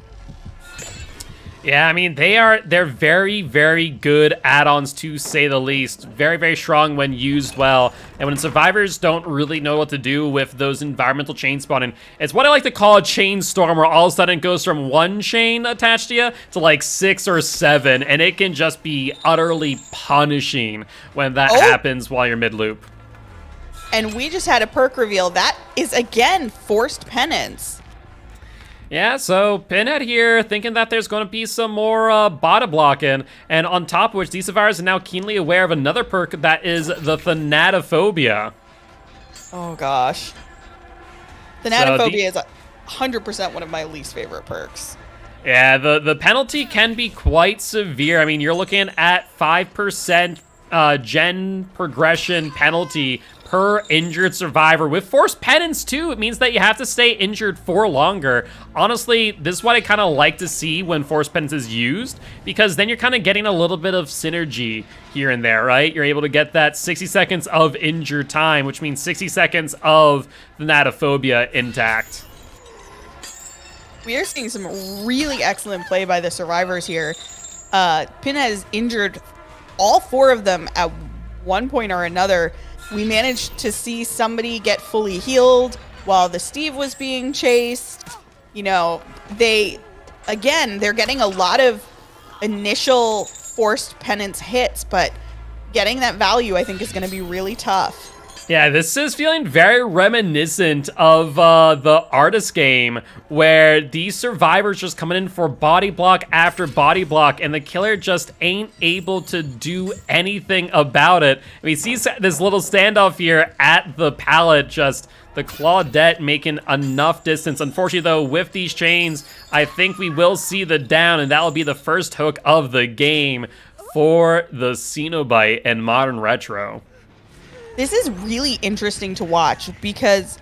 Yeah, I mean, they're very, very good add-ons, to say the least. Very, very strong when used well. And when survivors don't really know what to do with those environmental chain spawning, it's what I like to call a chain storm, where all of a sudden it goes from 1 chain attached to you to like 6 or 7, and it can just be utterly punishing when that happens while you're mid-loop. And we just had a perk reveal. That is, again, forced penance. Yeah, so Pinhead here thinking that there's going to be some more body blocking, and on top of which, these survivors are now keenly aware of another perk that is the Thanatophobia. Oh gosh. Thanatophobia is 100% one of my least favorite perks. Yeah, the penalty can be quite severe. I mean, you're looking at 5% gen progression penalty per injured survivor. With forced penance too, it means that you have to stay injured for longer. Honestly, this is what I kind of like to see when forced penance is used, because then you're kind of getting a little bit of synergy here and there, right? You're able to get that 60 seconds of injured time, which means 60 seconds of Thanatophobia intact. We are seeing some really excellent play by the survivors here. Pinhead has injured all 4 of them at one point or another. We managed to see somebody get fully healed while the Steve was being chased. They're getting a lot of initial forced penance hits, but getting that value, I think, is going to be really tough. Yeah, this is feeling very reminiscent of the Artist game, where these survivors just coming in for body block after body block, and the killer just ain't able to do anything about it. I mean, see this little standoff here at the pallet, just the Claudette making enough distance. Unfortunately, though, with these chains, I think we will see the down, and that will be the first hook of the game for the Cenobite and Modern Retro. This is really interesting to watch because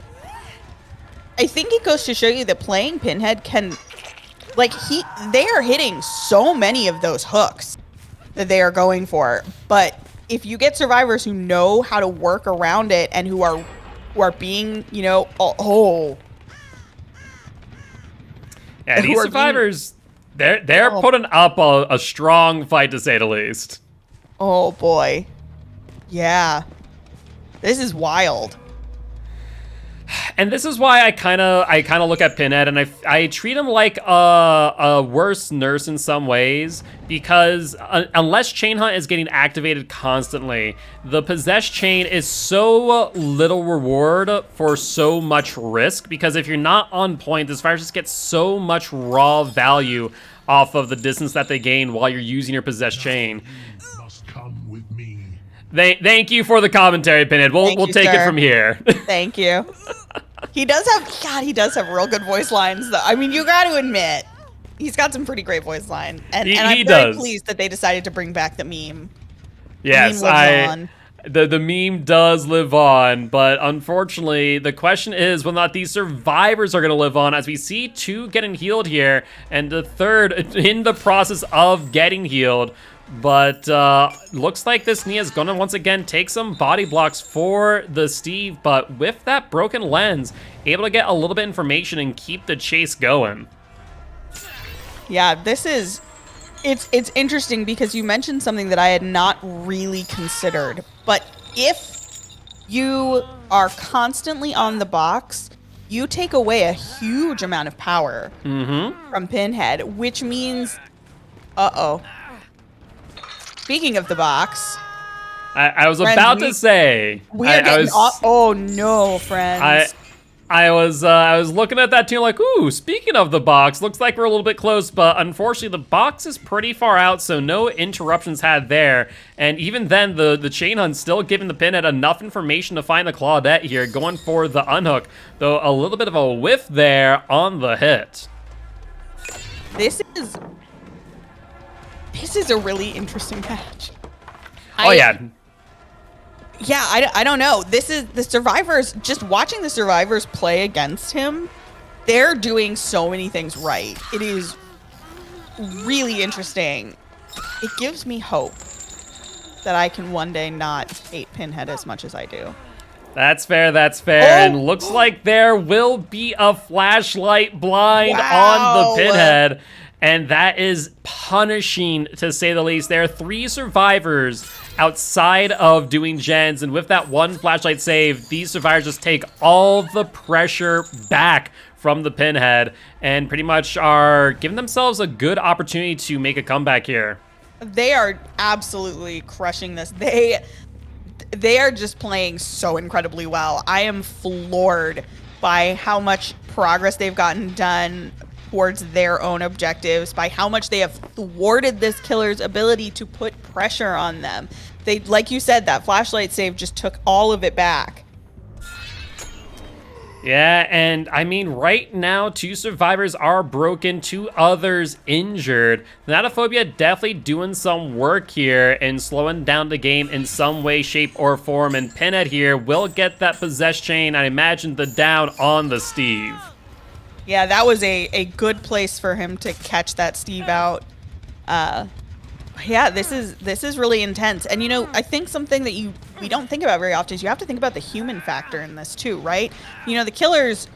I think it goes to show you that playing Pinhead can, like, they are hitting so many of those hooks that they are going for. But if you get survivors who know how to work around it and who are being, you know, yeah, these survivors, they're putting up a strong fight, to say the least. Oh boy, yeah, this is wild. And this is why I kind of look at Pinhead and I treat him like a worse nurse in some ways, because unless Chain Hunt is getting activated constantly, the Possessed Chain is so little reward for so much risk, because if you're not on point, the survivors just get so much raw value off of the distance that they gain while you're using your Possessed Chain. You must come with me. Thank you for the commentary, Pinhead. We'll take it from here. Thank you. He does have real good voice lines, though. I mean, you got to admit, he's got some pretty great voice lines. And I'm very pleased that they decided to bring back the meme. Yes, the meme does live on, but unfortunately, the question is whether or not these survivors are going to live on, as we see 2 getting healed here, and the 3rd in the process of getting healed. But looks like this Nia is going to once again take some body blocks for the Steve, but with that broken lens, able to get a little bit of information and keep the chase going. Yeah, it's interesting because you mentioned something that I had not really considered. But if you are constantly on the box, you take away a huge amount of power from Pinhead, which means, speaking of the box, I was about to say we are getting off. Oh no, friends! I was looking at that too, like, ooh. Speaking of the box, looks like we're a little bit close, but unfortunately the box is pretty far out, so no interruptions had there. And even then, the Chain Hunt's still giving the Pinhead enough information to find the Claudette here, going for the unhook, though a little bit of a whiff there on the hit. This is a really interesting match. Yeah, I don't know. This is the survivors, just watching the survivors play against him. They're doing so many things right. It is really interesting. It gives me hope that I can one day not hate Pinhead as much as I do. That's fair, and looks like there will be a flashlight blind on the Pinhead. And that is punishing, to say the least. There are 3 survivors outside of doing gens, and with that 1 flashlight save, these survivors just take all the pressure back from the Pinhead and pretty much are giving themselves a good opportunity to make a comeback here. They are absolutely crushing this. They are just playing so incredibly well. I am floored by how much progress they've gotten done towards their own objectives, by how much they have thwarted this killer's ability to put pressure on them. They, like you said, that flashlight save just took all of it back. Yeah, and I mean, right now, 2 survivors are broken, 2 others injured. Thanatophobia definitely doing some work here and slowing down the game in some way, shape, or form. And Pinhead here will get that Possessed Chain, I imagine, the down on the Steve. Yeah, that was a good place for him to catch that Steve out. Yeah, this is really intense. And, you know, I think something that we don't think about very often is you have to think about the human factor in this too, right? You know, the killers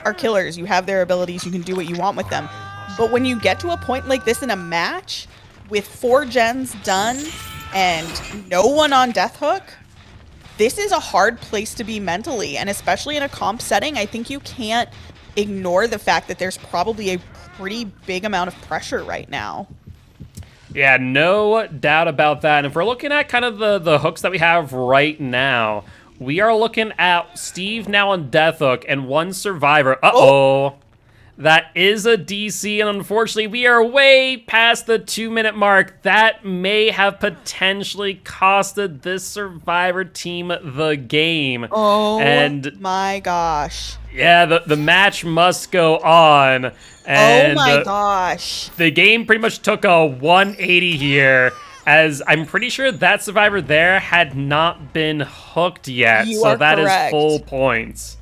are killers. You have their abilities. You can do what you want with them. But when you get to a point like this in a match with 4 gens done and no one on Death Hook, this is a hard place to be mentally. And especially in a comp setting, I think you can't ignore the fact that there's probably a pretty big amount of pressure right now. Yeah, no doubt about that. And if we're looking at kind of the hooks that we have right now, we are looking at Steve now on Death Hook and 1 survivor. That is a DC, and unfortunately, we are way past the 2-minute mark. That may have potentially costed this survivor team the game. Oh, and my gosh. Yeah, the match must go on. And oh my gosh. The game pretty much took a 180 here, as I'm pretty sure that survivor there had not been hooked yet. So that is full points.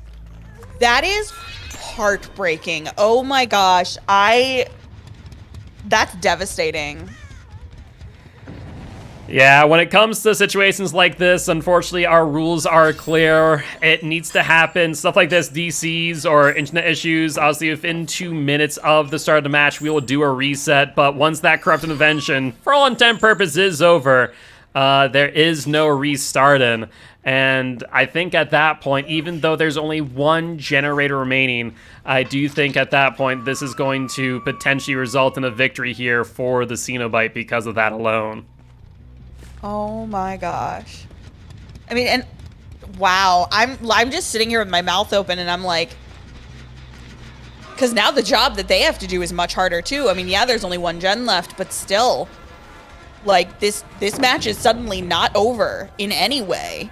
That is heartbreaking. Oh my gosh. That's devastating. Yeah, when it comes to situations like this, unfortunately, our rules are clear. It needs to happen. Stuff like this, DCs or internet issues, obviously within 2 minutes of the start of the match, we will do a reset. But once that corrupt intervention, for all intent and purposes, is over, there is no restarting. And I think at that point, even though there's only one generator remaining, I do think at that point this is going to potentially result in a victory here for the Cenobite because of that alone. Oh my gosh. I mean, and wow, I'm just sitting here with my mouth open and I'm like, because now the job that they have to do is much harder too. I mean, yeah, there's only one gen left, but still, like this match is suddenly not over in any way.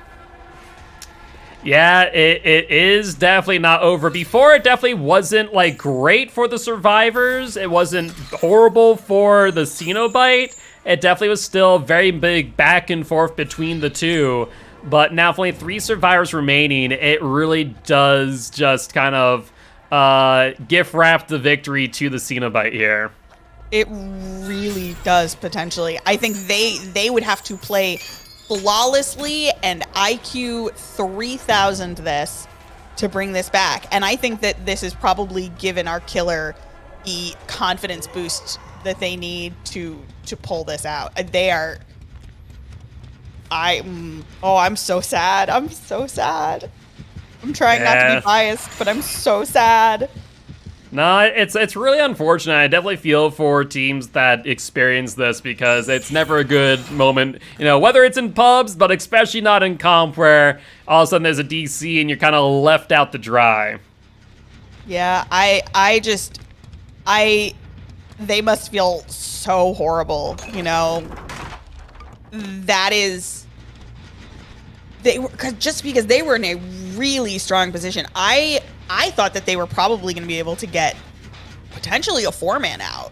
Yeah, it is definitely not over. Before, it definitely wasn't, like, great for the survivors. It wasn't horrible for the Cenobite. It definitely was still very big back and forth between the two. But now with only 3 survivors remaining, it really does just kind of gift wrap the victory to the Cenobite here. It really does, potentially. I think they would have to play flawlessly and IQ 3000 this to bring this back. And I think that this has probably given our killer the confidence boost that they need to pull this out. They are... I'm so sad. I'm so sad. I'm trying not to be biased, but I'm so sad. No, it's really unfortunate. I definitely feel for teams that experience this because it's never a good moment, you know, whether it's in pubs, but especially not in comp where all of a sudden there's a DC and you're kind of left out to dry. Yeah, they must feel so horrible, you know. That is, just because they were in a really strong position. I thought that they were probably going to be able to get potentially a 4-man out.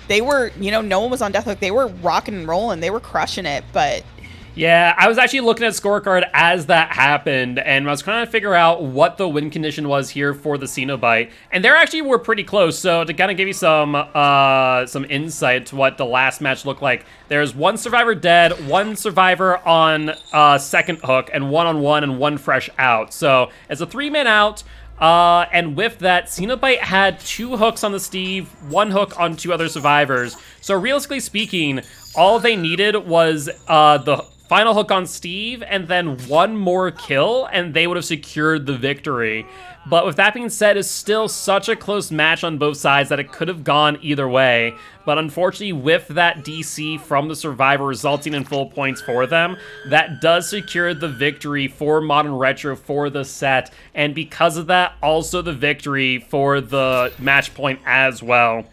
They were, you know, no one was on deathhook. They were rocking and rolling. They were crushing it, but... Yeah, I was actually looking at scorecard as that happened, and I was trying to figure out what the win condition was here for the Cenobite, and they actually were pretty close. So to kind of give you some insight to what the last match looked like, there's 1 survivor dead, 1 survivor on second hook, and 1-on-1 and 1 fresh out. So it's a 3-man out. And with that, Cenobite had 2 hooks on the Steve, 1 hook on 2 other survivors. So realistically speaking, all they needed was the final hook on Steve and then 1 more kill, and they would have secured the victory. But with that being said, it's still such a close match on both sides that it could have gone either way. But unfortunately, with that DC from the survivor resulting in full points for them, that does secure the victory for Modern Retro for the set. And because of that, also the victory for the match point as well.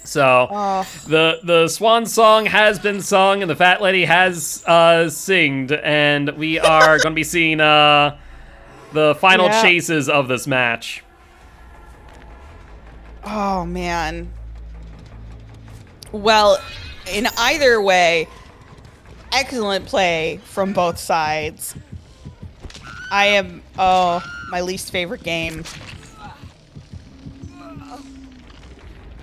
So, the swan song has been sung, and the fat lady has singed, and we are going to be seeing the final chases of this match. Oh, man. Well, in either way, excellent play from both sides. My least favorite game.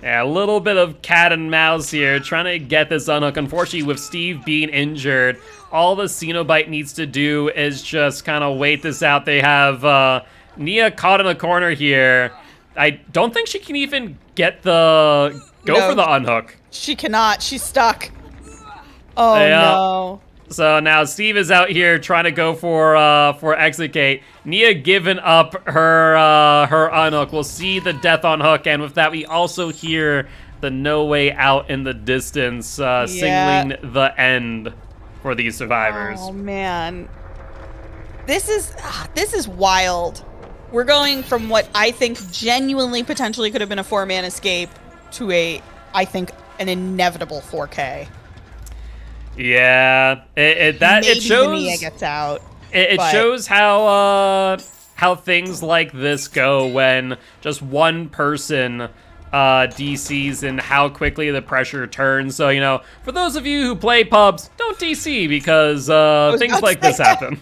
Yeah, a little bit of cat and mouse here, trying to get this unhook. Unfortunately, with Steve being injured, all the Cenobite needs to do is just kind of wait this out. They have Nia caught in a corner here. I don't think she can even get for the unhook. She cannot. She's stuck. Oh, no. So now Steve is out here trying to go for exit gate. Nia giving up her unhook. We'll see the death on hook, and with that we also hear the no way out in the distance, signaling the end for these survivors. Oh man, this is wild. We're going from what I think genuinely potentially could have been a 4-man escape to I think an inevitable 4K. Yeah, it shows. Nia gets out. It shows how things like this go when just one person DCs and how quickly the pressure turns. So, you know, for those of you who play pubs, don't DC because things like this happen.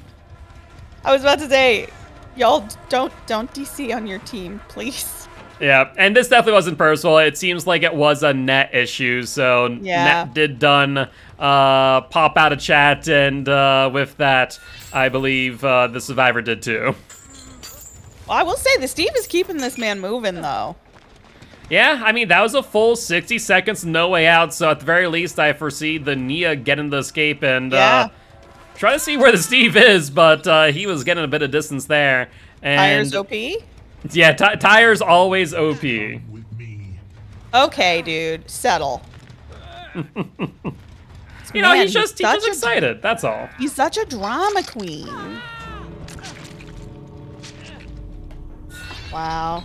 I was about to say, Y'all don't DC on your team, please. Yeah, and this definitely wasn't personal. It seems like it was a net issue, so Yeah. net did done pop out of chat, and with that, I believe the survivor did too. Well, I will say the Steve is keeping this man moving though. Yeah, I mean, that was a full 60 seconds, no way out, so at the very least, I foresee the Nia getting the escape and Yeah. try to see where the Steve is, but he was getting a bit of distance there. And Tires OP? yeah, Tire's always OP. With me. Okay, dude, settle. You know, Man, he's just such a- excited, that's all. He's such a drama queen. Wow.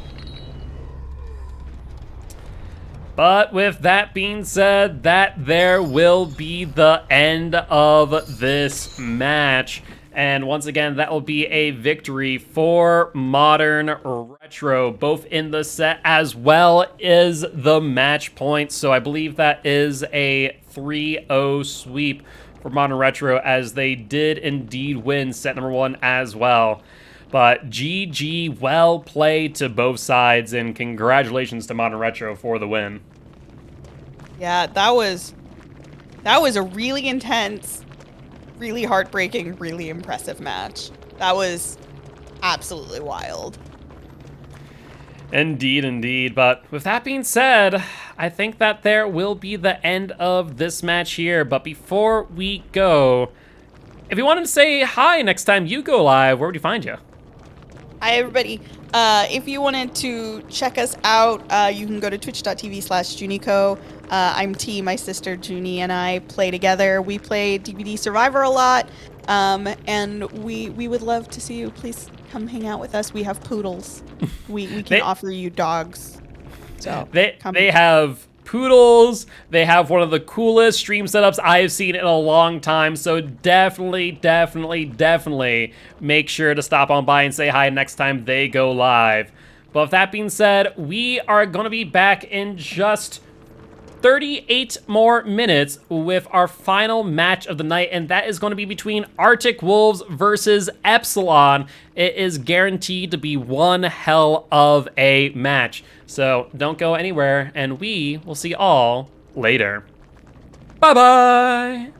But with that being said, that there will be the end of this match. And once again, that will be a victory for Modern Retro, both in the set as well as the match points. So I believe that is a 3-0 sweep for Modern Retro, as they did indeed win set number 1 as well. But GG, well played to both sides, and congratulations to Modern Retro for the win. Yeah, that was a really intense, really heartbreaking, really impressive match. That was absolutely wild. Indeed, indeed. But with that being said, I think that there will be the end of this match here. But before we go, if you wanted to say hi next time you go live, where would you find you? Hi, everybody. If you wanted to check us out, you can go to twitch.tv/JuniKoh. I'm T, my sister Junie, and I play together. We play DVD Survivor a lot, and we would love to see you. Please come hang out with us. We have poodles. We can offer you dogs. So They have poodles. They have one of the coolest stream setups I have seen in a long time. So definitely make sure to stop on by and say hi next time they go live. But with that being said, we are going to be back in just 38 more minutes with our final match of the night, and that is going to be between Arctic Wolves versus Epsilon. It is guaranteed to be one hell of a match. So don't go anywhere, and we will see you all later. Bye-bye!